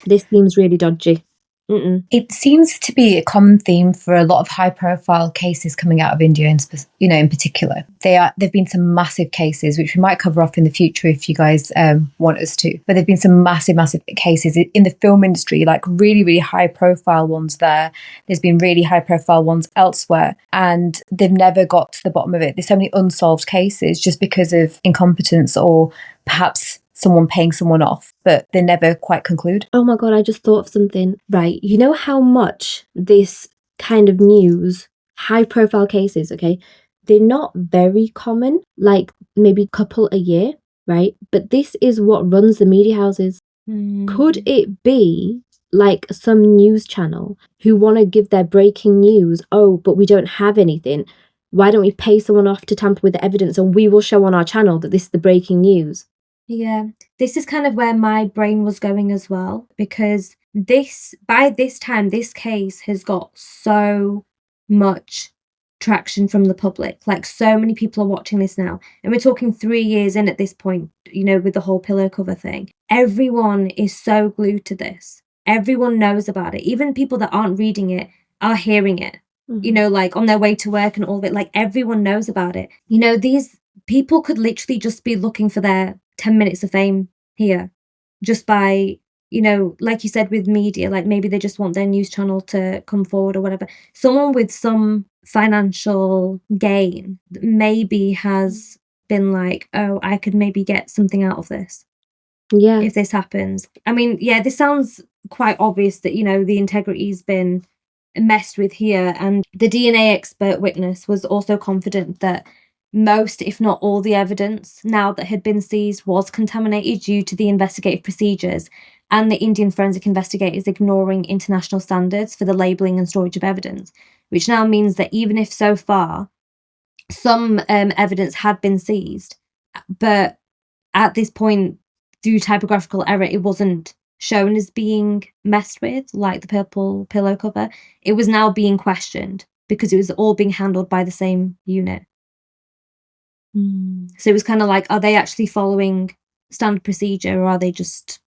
D: This seems really dodgy.
A: It seems to be a common theme for a lot of high-profile cases coming out of India, in particular. There've been some massive cases, which we might cover off in the future if you guys want us to. But there've been some massive cases in the film industry, like really, really high-profile ones there. There's been really high-profile ones elsewhere, and they've never got to the bottom of it. There's so many unsolved cases just because of incompetence or perhaps someone paying someone off, but they never quite conclude.
D: Oh my God, I just thought of something. Right, you know how much this kind of news, high profile cases, okay, they're not very common, like maybe a couple a year, right? But this is what runs the media houses. Could it be like some news channel who want to give their breaking news, oh, but we don't have anything, why don't we pay someone off to tamper with the evidence and we will show on our channel that this is the breaking news?
B: Yeah, this is kind of where my brain was going as well, because by this time, this case has got so much traction from the public. Like, so many people are watching this now. And we're talking 3 years in at this point, with the whole pillow cover thing. Everyone is so glued to this. Everyone knows about it. Even people that aren't reading it are hearing it, like on their way to work and all of it. Like, everyone knows about it. These people could literally just be looking for their 10 minutes of fame here just by, like you said with media, like maybe they just want their news channel to come forward or whatever. Someone with some financial gain maybe has been like, oh, I could maybe get something out of this.
D: Yeah.
B: If this happens. I mean, yeah, this sounds quite obvious that, the integrity's been messed with here. And the DNA expert witness was also confident that most, if not all, the evidence now that had been seized was contaminated due to the investigative procedures and the Indian forensic investigators ignoring international standards for the labelling and storage of evidence, which now means that even if so far some evidence had been seized, but at this point, through typographical error, it wasn't shown as being messed with, like the purple pillow cover. It was now being questioned because it was all being handled by the same unit. So it was kind of like, are they actually following standard procedure or are they just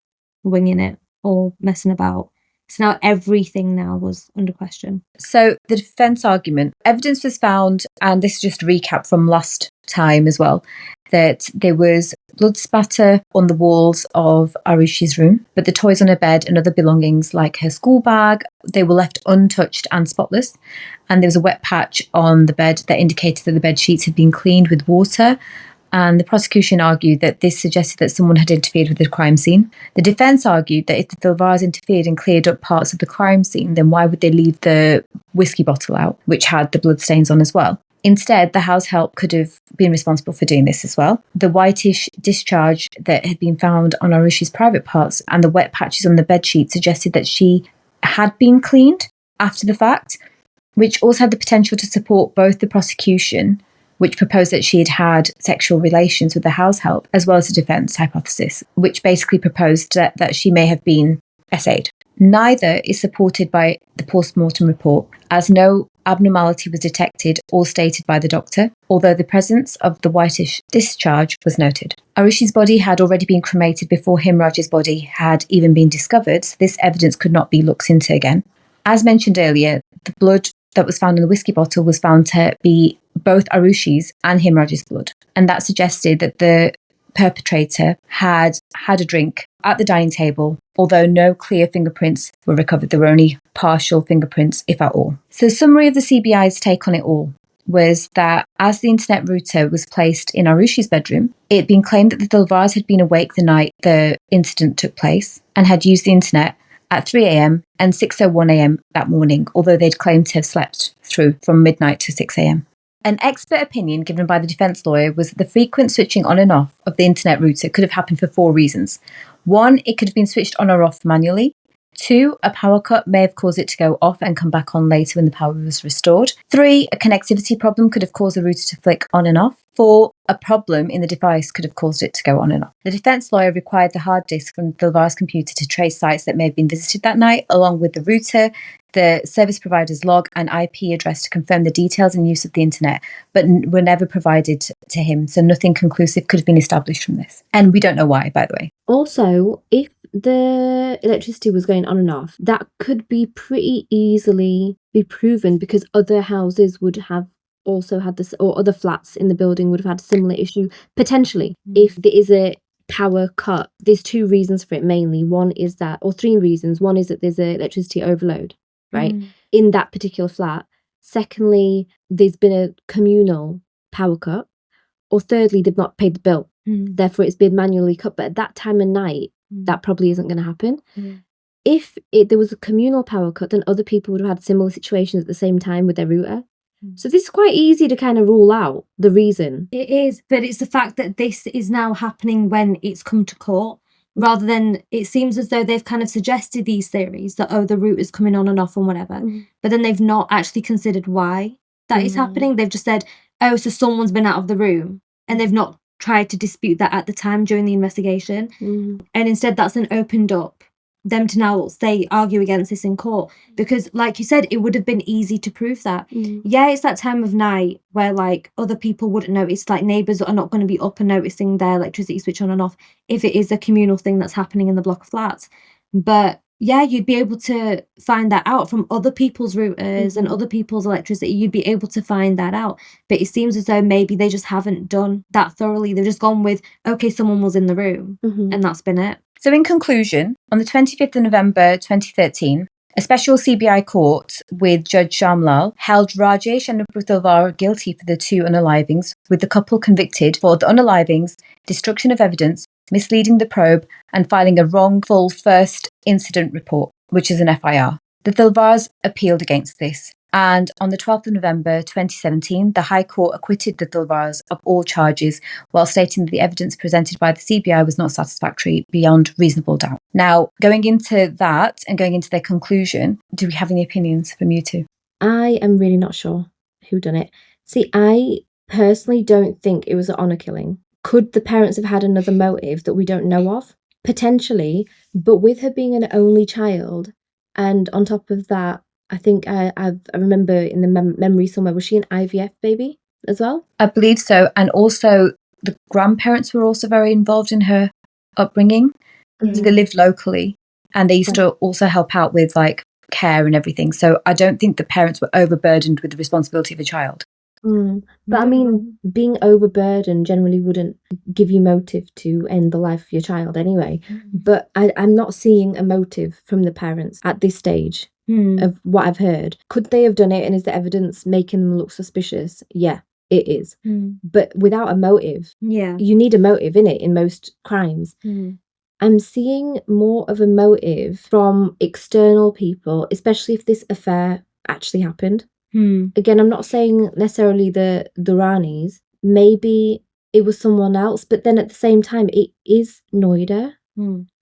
B: winging it or messing about? So now everything now was under question.
A: So the defence argument, evidence was found, and this is just a recap from last time as well, that there was blood spatter on the walls of Arushi's room, but the toys on her bed and other belongings like her school bag, they were left untouched and spotless. And there was a wet patch on the bed that indicated that the bed sheets had been cleaned with water. And the prosecution argued that this suggested that someone had interfered with the crime scene. The defence argued that if the Talwars interfered and cleared up parts of the crime scene, then why would they leave the whiskey bottle out, which had the bloodstains on as well? Instead, the house help could have been responsible for doing this as well. The whitish discharge that had been found on Arushi's private parts and the wet patches on the bedsheet suggested that she had been cleaned after the fact, which also had the potential to support both the prosecution, which proposed that she had had sexual relations with the house help, as well as the defence hypothesis, which basically proposed that she may have been SA'd. Neither is supported by the post-mortem report, as no abnormality was detected or stated by the doctor, although the presence of the whitish discharge was noted. Arushi's body had already been cremated before Himraj's body had even been discovered, so this evidence could not be looked into again. As mentioned earlier, the blood that was found in the whiskey bottle was found to be both Arushi's and Himraj's blood, and that suggested that the perpetrator had had a drink at the dining table, although no clear fingerprints were recovered. There were only partial fingerprints, if at all. So, summary of the CBI's take on it all was that as the internet router was placed in Arushi's bedroom, it had been claimed that the Talwars had been awake the night the incident took place and had used the internet at 3 a.m. and 6:01 a.m. that morning, although they'd claimed to have slept through from midnight to 6 a.m. An expert opinion given by the defence lawyer was that the frequent switching on and off of the internet router could have happened for 4 reasons. 1, it could have been switched on or off manually. 2, a power cut may have caused it to go off and come back on later when the power was restored. 3, a connectivity problem could have caused the router to flick on and off. 4, a problem in the device could have caused it to go on and off. The defence lawyer required the hard disk from the Talwar's computer to trace sites that may have been visited that night, along with the router, the service provider's log and IP address to confirm the details and use of the internet, but were never provided to him, so nothing conclusive could have been established from this. And we don't know why, by the way.
D: Also, if the electricity was going on and off, that could be pretty easily be proven because other houses would have also had this, or other flats in the building would have had a similar issue, potentially. If there is a power cut, there's two reasons for it mainly. One is that, or three reasons. One is that there's an electricity overload, right, in that particular flat. Secondly, there's been a communal power cut. Or thirdly, they've not paid the bill. Therefore, it's been manually cut. But at that time of night, that probably isn't going to happen. If there was a communal power cut, then other people would have had similar situations at the same time with their router. So this is quite easy to kind of rule out the reason.
E: It is, but it's the fact that this is now happening when it's come to court, rather than it seems as though they've kind of suggested these theories that, oh, the router's coming on and off and whatever, but then they've not actually considered why that is happening. They've just said, oh, so someone's been out of the room, and they've not tried to dispute that at the time during the investigation. And instead that's then opened up them to now argue against this in court, because like you said, it would have been easy to prove that. Yeah, it's that time of night where like other people wouldn't notice, like neighbours are not going to be up and noticing their electricity switch on and off if it is a communal thing that's happening in the block of flats. But yeah, you'd be able to find that out from other people's routers and other people's electricity. You'd be able to find that out. But it seems as though maybe they just haven't done that thoroughly. They've just gone with, okay, someone was in the room, and that's been it.
A: So in conclusion, on the 25th of November 2013, a special CBI court with Judge Shamlal held Rajesh and Nupur Talwar guilty for the two unalivings, with the couple convicted for the unalivings, destruction of evidence, misleading the probe, and filing a wrongful first incident report, which is an FIR. The Talwars appealed against this. And on the 12th of November 2017, the High Court acquitted the Talwars of all charges while stating that the evidence presented by the CBI was not satisfactory beyond reasonable doubt. Now, going into that and going into their conclusion, do we have any opinions from you two?
D: I am really not sure who done it. See, I personally don't think it was an honour killing. Could the parents have had another motive that we don't know of? Potentially, but with her being an only child, and on top of that, I think I remember in the memory somewhere, was she an IVF baby as well?
A: I believe so. And also the grandparents were also very involved in her upbringing. So they lived locally and they used to also help out with like care and everything. So I don't think the parents were overburdened with the responsibility of a child.
D: But I mean, being overburdened generally wouldn't give you motive to end the life of your child anyway. But I'm not seeing a motive from the parents at this stage. Of what I've heard. Could they have done it, and is the evidence making them look suspicious? Yeah, it is. But without a motive, you need a motive in it in most crimes. I'm seeing more of a motive from external people, especially if this affair actually happened. Again, I'm not saying necessarily the Ranis. Maybe it was someone else, but then at the same time, it is Noida.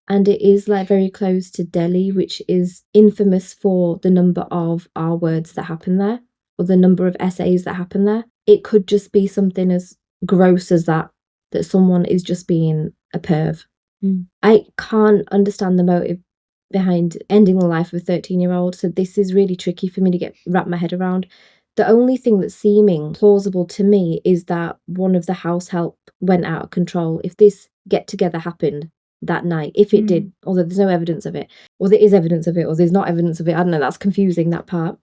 D: And it is like very close to Delhi, which is infamous for the number of R words that happen there, or the number of essays that happen there. It could just be something as gross as that someone is just being a perv. I can't understand the motive behind ending the life of a 13-year-old, so this is really tricky for me to wrap my head around. The only thing that's seeming plausible to me is that one of the house help went out of control. If this get-together happened that night, if it did, although there's no evidence of it, or there is evidence of it, or there's not evidence of it, I don't know, that's confusing, that part.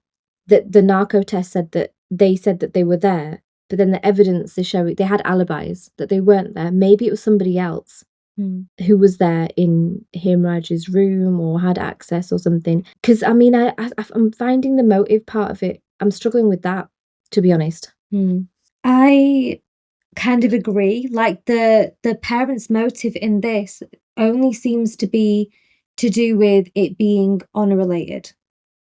D: That the narco test said that they were there, but then the evidence is showing they had alibis, that they weren't there. Maybe it was somebody else who was there in Himraj's room or had access or something. Because, I mean, I'm finding the motive part of it, I'm struggling with that, to be honest.
E: I kind of agree. Like the parents' motive in this only seems to be to do with it being honour related,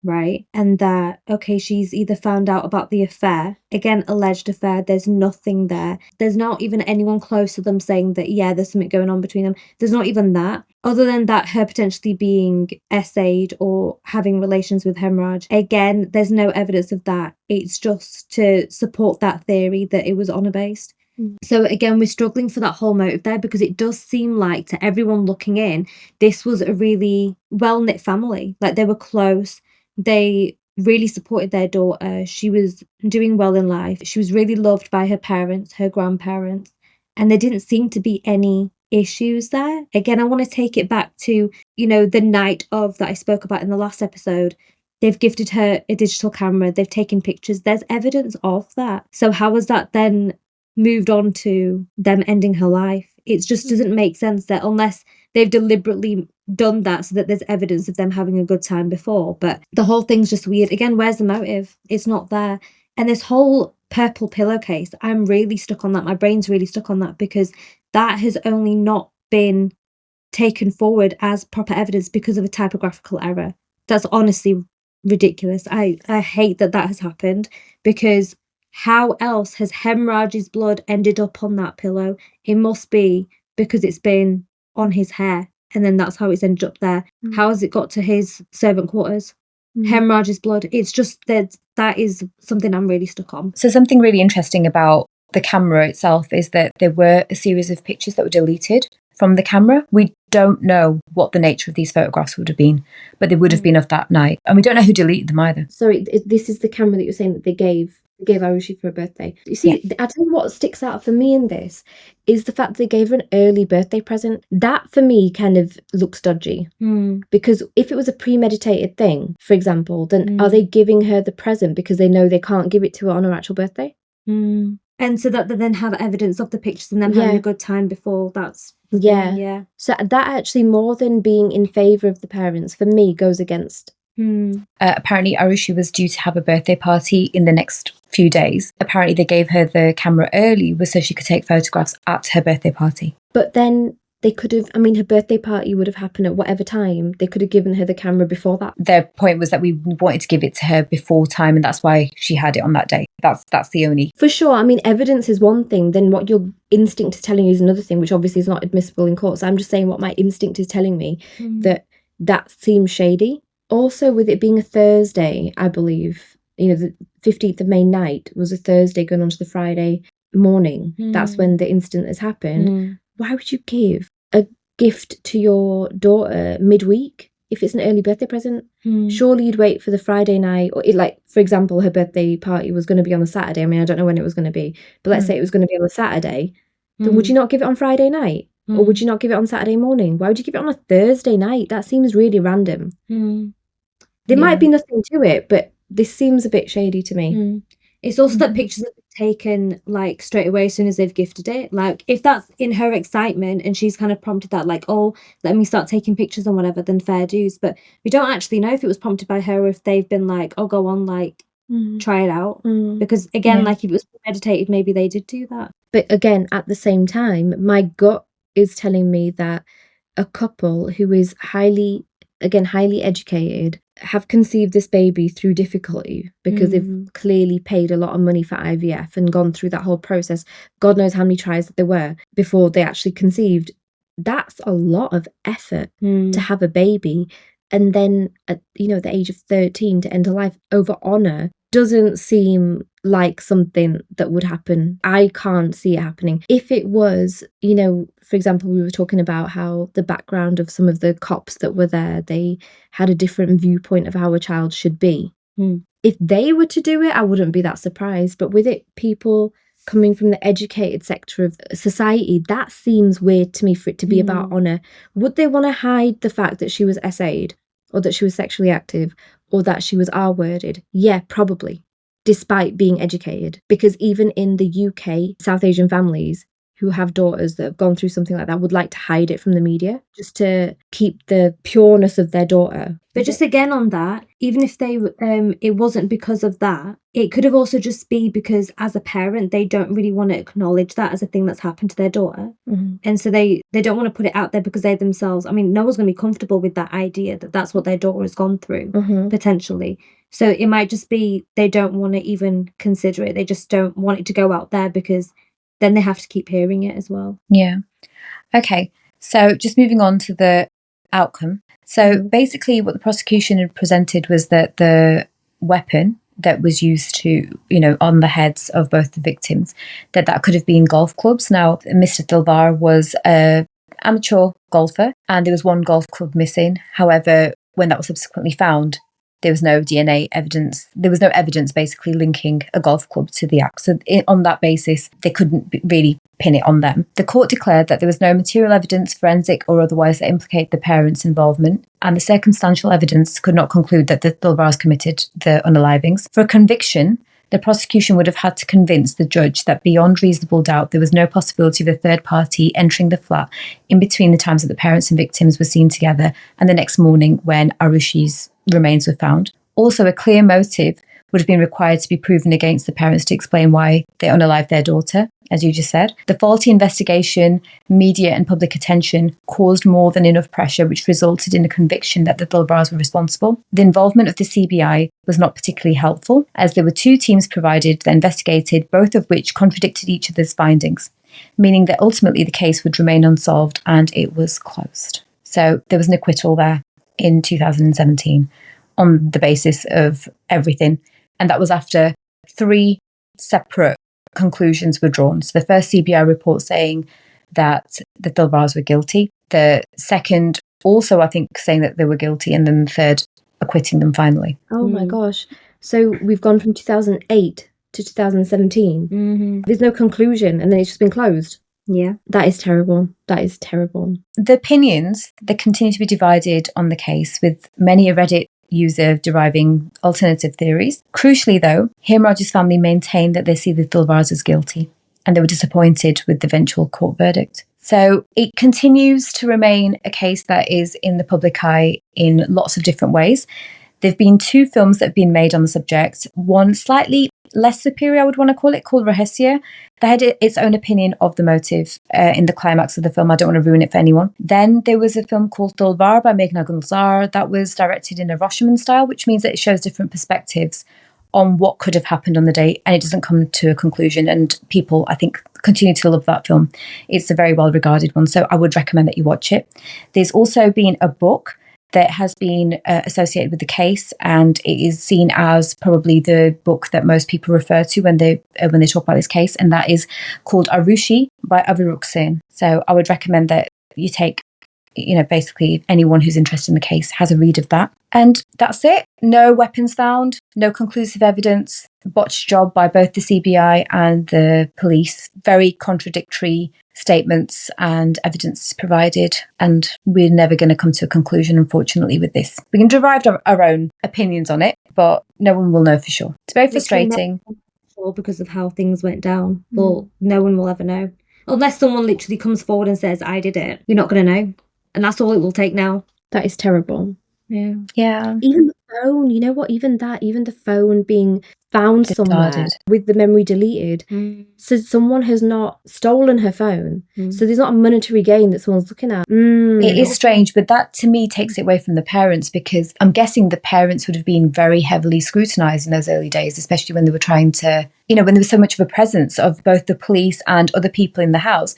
E: right? And that, okay, she's either found out about the affair, again, alleged affair, there's nothing there. There's not even anyone close to them saying that, yeah, there's something going on between them. There's not even that. Other than that, her potentially being essayed or having relations with Hemraj, again, there's no evidence of that. It's just to support that theory that it was honour-based. So again, we're struggling for that whole motive there, because it does seem like to everyone looking in, this was a really well-knit family. Like they were close. They really supported their daughter. She was doing well in life. She was really loved by her parents, her grandparents, and there didn't seem to be any issues there. Again, I want to take it back to, the night of that I spoke about in the last episode. They've gifted her a digital camera. They've taken pictures. There's evidence of that. So how has that then moved on to them ending her life? It just doesn't make sense that unless they've deliberately done that so that there's evidence of them having a good time before. But the whole thing's just weird. Again, where's the motive? It's not there. And this whole purple pillowcase, I'm really stuck on that. My brain's really stuck on that because that has only not been taken forward as proper evidence because of a typographical error. That's honestly ridiculous. I hate that has happened, because how else has Hemraj's blood ended up on that pillow? It must be because it's been on his hair, and then that's how it's ended up there. How has it got to his servant quarters? Hemraj's blood. It's just that is something I'm really stuck on.
A: So something really interesting about the camera itself is that there were a series of pictures that were deleted from the camera. We don't know what the nature of these photographs would have been, but they would have been of that night. And we don't know who deleted them either.
D: Sorry, this is the camera that you're saying that they gave Aarushi for her birthday. You see, yeah. I tell you what sticks out for me in this is the fact that they gave her an early birthday present. That, for me, kind of looks dodgy. Because if it was a premeditated thing, for example, then are they giving her the present because they know they can't give it to her on her actual birthday?
E: And so that they then have evidence of the pictures and them having a good time before. That's
D: yeah. So that actually, more than being in favour of the parents, for me, goes against.
A: Apparently, Aarushi was due to have a birthday party in the next few days. Apparently, they gave her the camera early so she could take photographs at her birthday party.
D: But then they could have, her birthday party would have happened at whatever time. They could have given her the camera before that.
A: Their point was that we wanted to give it to her before time, and that's why she had it on that day. That's the only...
D: For sure. Evidence is one thing, then what your instinct is telling you is another thing, which obviously is not admissible in court. So I'm just saying what my instinct is telling me, that seems shady. Also, with it being a Thursday, I believe, the 15th of May night was a Thursday going on to the Friday morning. That's when the incident has happened. Why would you give a gift to your daughter midweek if it's an early birthday present? Surely you'd wait for the Friday night, or for example, her birthday party was going to be on the Saturday. I don't know when it was going to be, but let's say it was going to be on the Saturday. Then would you not give it on Friday night? Or would you not give it on Saturday morning? Why would you give it on a Thursday night? That seems really random. There might be nothing to it, but this seems a bit shady to me.
E: It's also that pictures are taken straight away as soon as they've gifted it. If that's in her excitement and she's kind of prompted that, let me start taking pictures and whatever, then fair dues. But we don't actually know if it was prompted by her or if they've been go on, try it out. Because again, if it was premeditated, maybe they did do that.
D: But again, at the same time, my gut is telling me that a couple who is highly educated have conceived this baby through difficulty because they've clearly paid a lot of money for IVF and gone through that whole process. God knows how many tries that there were before they actually conceived. That's a lot of effort to have a baby, and then at the age of 13 to end her life over honour doesn't seem like something that would happen. I can't see it happening. If it was, for example, we were talking about how the background of some of the cops that were there, they had a different viewpoint of how a child should be. If they were to do it, I wouldn't be that surprised. But with it, people coming from the educated sector of society, that seems weird to me for it to be about honour. Would they want to hide the fact that she was SA'd, or that she was sexually active, or that she was R-worded? Yeah, probably, despite being educated. Because even in the UK, South Asian families who have daughters that have gone through something like that would like to hide it from the media just to keep the pureness of their daughter.
E: But just again on that, even if they it wasn't because of that, it could have also just be because as a parent they don't really want to acknowledge that as a thing that's happened to their daughter. And so they don't want to put it out there because they themselves, no one's going to be comfortable with that idea that that's what their daughter has gone through potentially. So it might just be they don't want to even consider it. They just don't want it to go out there because then they have to keep hearing it as well.
A: Yeah. Okay. So just moving on to the outcome. So basically what the prosecution had presented was that the weapon that was used to, on the heads of both the victims, that could have been golf clubs. Now, Mr. Talwar was an amateur golfer and there was one golf club missing. However, when that was subsequently found, There was no DNA evidence. There was no evidence basically linking a golf club to the act. So on that basis, they couldn't really pin it on them. The court declared that there was no material evidence, forensic or otherwise, that implicate the parents' involvement, and the circumstantial evidence could not conclude that the Talwars committed the unalivings. For a conviction, the prosecution would have had to convince the judge that beyond reasonable doubt there was no possibility of a third party entering the flat in between the times that the parents and victims were seen together and the next morning when Aarushi's remains were found. Also, a clear motive would have been required to be proven against the parents to explain why they unalived their daughter, as you just said. The faulty investigation, media and public attention caused more than enough pressure, which resulted in a conviction that the Talwars were responsible. The involvement of the CBI was not particularly helpful, as there were two teams provided that investigated, both of which contradicted each other's findings, meaning that ultimately the case would remain unsolved and it was closed. So there was an acquittal there in 2017 on the basis of everything. And that was after 3 separate conclusions were drawn. So the first CBI report saying that the Talwars were guilty. The second also, I think, saying that they were guilty. And then the third, acquitting them finally.
D: Oh my gosh. So we've gone from 2008 to 2017.
E: Mm-hmm.
D: There's no conclusion and then it's just been closed.
E: Yeah.
D: That is terrible. That is terrible.
A: The opinions, they continue to be divided on the case, with many a Reddit user deriving alternative theories. Crucially, though, Hemraj's family maintained that they see the Talwars as guilty, and they were disappointed with the eventual court verdict. So it continues to remain a case that is in the public eye in lots of different ways. There have been 2 films that have been made on the subject, one slightly less superior, I would want to call it, called Rahesya, that had its own opinion of the motive in the climax of the film. I don't want to ruin it for anyone. Then there was a film called Talwar by Meghna Gulzar that was directed in a Rashomon style, which means that it shows different perspectives on what could have happened on the day, and it doesn't come to a conclusion. And people, I think, continue to love that film. It's a very well-regarded one, so I would recommend that you watch it. There's also been a book that has been associated with the case, and it is seen as probably the book that most people refer to when they talk about this case, and that is called Aarushi by Aviruxin. So I would recommend that you take, basically anyone who's interested in the case has a read of that. And that's it. No weapons found, no conclusive evidence, botched job by both the CBI and the police, very contradictory statements and evidence provided, and we're never going to come to a conclusion, unfortunately, with this. We can derive our own opinions on it, but no one will know for sure. It's very frustrating.
E: Because of how things went down, but no one will ever know. Unless someone literally comes forward and says, I did it, you're not going to know. And that's all it will take now.
D: That is terrible.
A: Yeah.
D: Even the phone, you know what? Even the phone being found somewhere with the memory deleted. So someone has not stolen her phone. So there's not a monetary gain that someone's looking at.
A: It is strange, but that to me takes it away from the parents, because I'm guessing the parents would have been very heavily scrutinised in those early days, especially when they were trying to, when there was so much of a presence of both the police and other people in the house.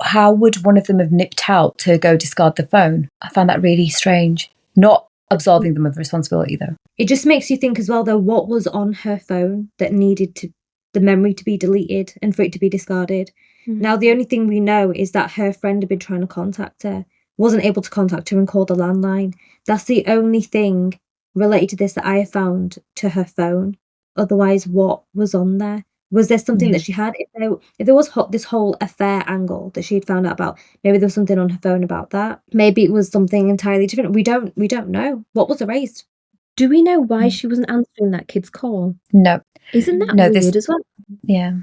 A: How would one of them have nipped out to go discard the phone? I find that really strange. Not absolving them of responsibility, though.
E: It just makes you think as well, though, what was on her phone that needed the memory to be deleted and for it to be discarded. Now, the only thing we know is that her friend had been trying to contact her, wasn't able to contact her and called the landline. That's the only thing related to this that I have found to her phone. Otherwise, what was on there? Was there something that she had? If there was this whole affair angle that she had found out about, maybe there was something on her phone about that. Maybe it was something entirely different. We don't know. What was erased?
D: Do we know why she wasn't answering that kid's call?
A: No.
D: Isn't that weird as well?
A: Yeah.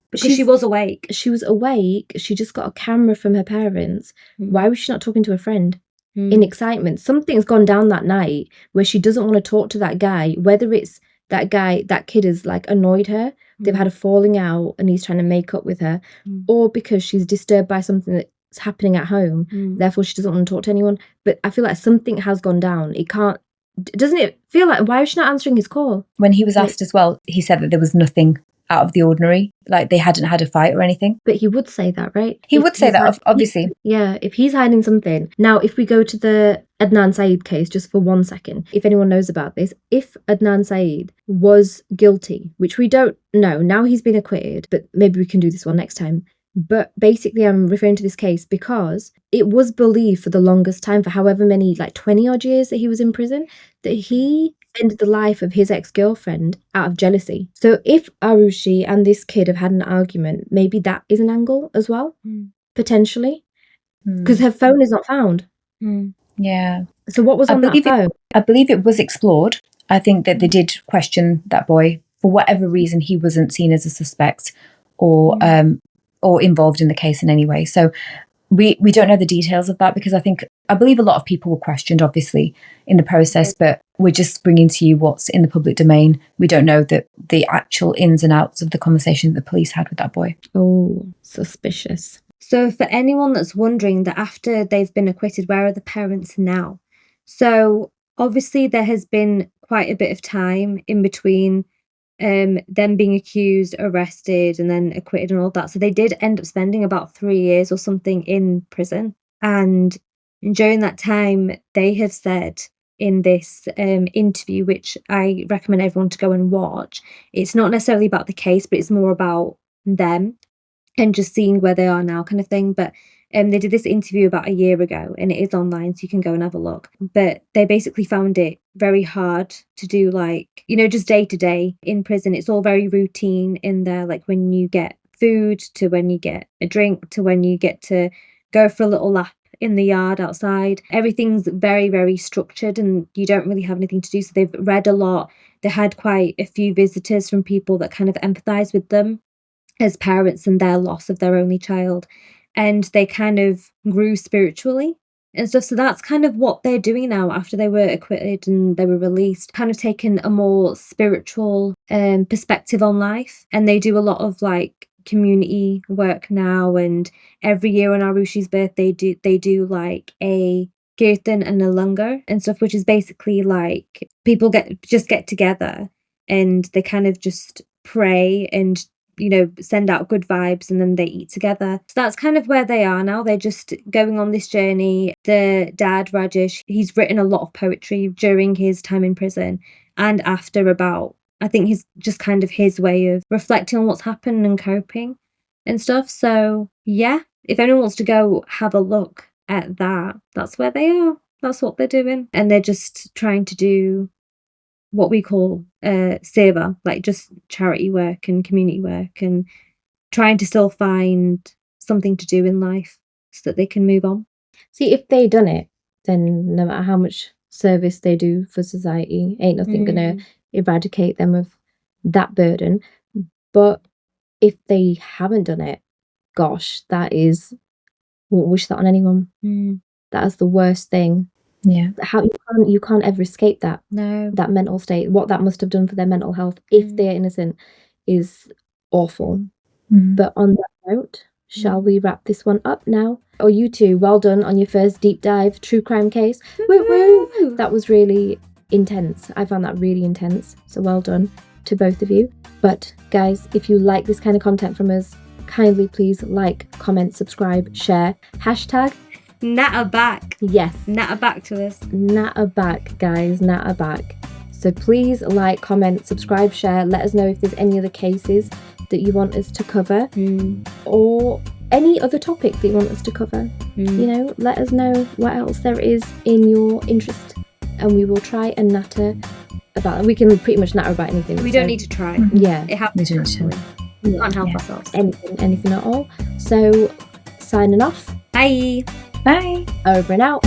E: Because she was awake.
D: She was awake. She just got a camera from her parents. Why was she not talking to a friend? In excitement. Something's gone down that night where she doesn't want to talk to that guy, whether it's that kid has annoyed her, they've had a falling out and he's trying to make up with her, or because she's disturbed by something that's happening at home, therefore she doesn't want to talk to anyone. But I feel like something has gone down. Doesn't it feel like, why is she not answering his call?
A: When he was asked as well, he said that there was nothing out of the ordinary, like they hadn't had a fight or anything.
D: But he would say that, right?
A: He would say that, obviously.
D: Yeah, if he's hiding something. Now, if we go to the Adnan Saeed case, just for 1 second, if anyone knows about this, if Adnan Saeed was guilty, which we don't know, now he's been acquitted, but maybe we can do this one next time. But basically, I'm referring to this case because it was believed for the longest time, for however many, like 20 odd years that he was in prison, that he ended the life of his ex-girlfriend out of jealousy. So if Aarushi and this kid have had an argument, maybe that is an angle as well, potentially. Because her phone is not found.
A: Yeah.
D: So what was on that phone?
A: I believe it was explored. I think that they did question that boy. For whatever reason, he wasn't seen as a suspect or involved in the case in any way. So we don't know the details of that, because I believe a lot of people were questioned, obviously, in the process, but we're just bringing to you what's in the public domain. We don't know the actual ins and outs of the conversation that the police had with that boy.
D: Oh, suspicious.
E: So for anyone that's wondering, that after they've been acquitted, where are the parents now? So obviously there has been quite a bit of time in between them being accused, arrested, and then acquitted and all that. So they did end up spending about 3 years or something in prison. And during that time, they have said in this interview, which I recommend everyone to go and watch, it's not necessarily about the case, but it's more about them and just seeing where they are now, kind of thing. But they did this interview about a year ago, and it is online, so you can go and have a look. But they basically found it very hard to do, like, just day to day in prison. It's all very routine in there, like when you get food, to when you get a drink, to when you get to go for a little lap in the yard outside. Everything's very, very structured, and you don't really have anything to do. So they've read a lot. They had quite a few visitors from people that kind of empathise with them as parents and their loss of their only child, and they kind of grew spiritually and stuff. So that's kind of what they're doing now after they were acquitted and they were released, kind of taking a more spiritual perspective on life. And they do a lot of like community work now, and every year on Arushi's birthday they do like a kirtan and a langar and stuff, which is basically like people get together and they kind of just pray and send out good vibes, and then they eat together. So that's kind of where they are now. They're just going on this journey. The dad, Rajesh, he's written a lot of poetry during his time in prison and after, about, I think, he's just kind of his way of reflecting on what's happened and coping and stuff. So yeah, if anyone wants to go have a look at that, that's where they are. That's what they're doing. And they're just trying to do what we call seva, like just charity work and community work, and trying to still find something to do in life so that they can move on.
D: See, if they done it, then no matter how much service they do for society, ain't nothing gonna eradicate them of that burden. But if they haven't done it, gosh, that is, wouldn't wish that on anyone. That is the worst thing.
A: Yeah.
D: How you can't ever escape that.
E: No.
D: That mental state, what that must have done for their mental health if they're innocent, is awful. But on that note, shall we wrap this one up now? Oh, you two, well done on your first deep dive true crime case. Woo woo! That was really intense. I found that really intense. So well done to both of you. But guys, if you like this kind of content from us, kindly please like, comment, subscribe, share. Hashtag
E: Natter back.
D: Yes.
E: Natter back to us.
D: Natter back, guys. Natter back. So please like, comment, subscribe, share. Let us know if there's any other cases that you want us to cover, or any other topic that you want us to cover. Let us know what else there is in your interest, and we will try and natter about it. We can pretty much natter about anything.
E: We don't need to try.
D: Yeah.
E: It happens naturally. We can't help ourselves.
D: Anything at all. So, signing off.
E: Bye.
A: Bye.
D: Over and out.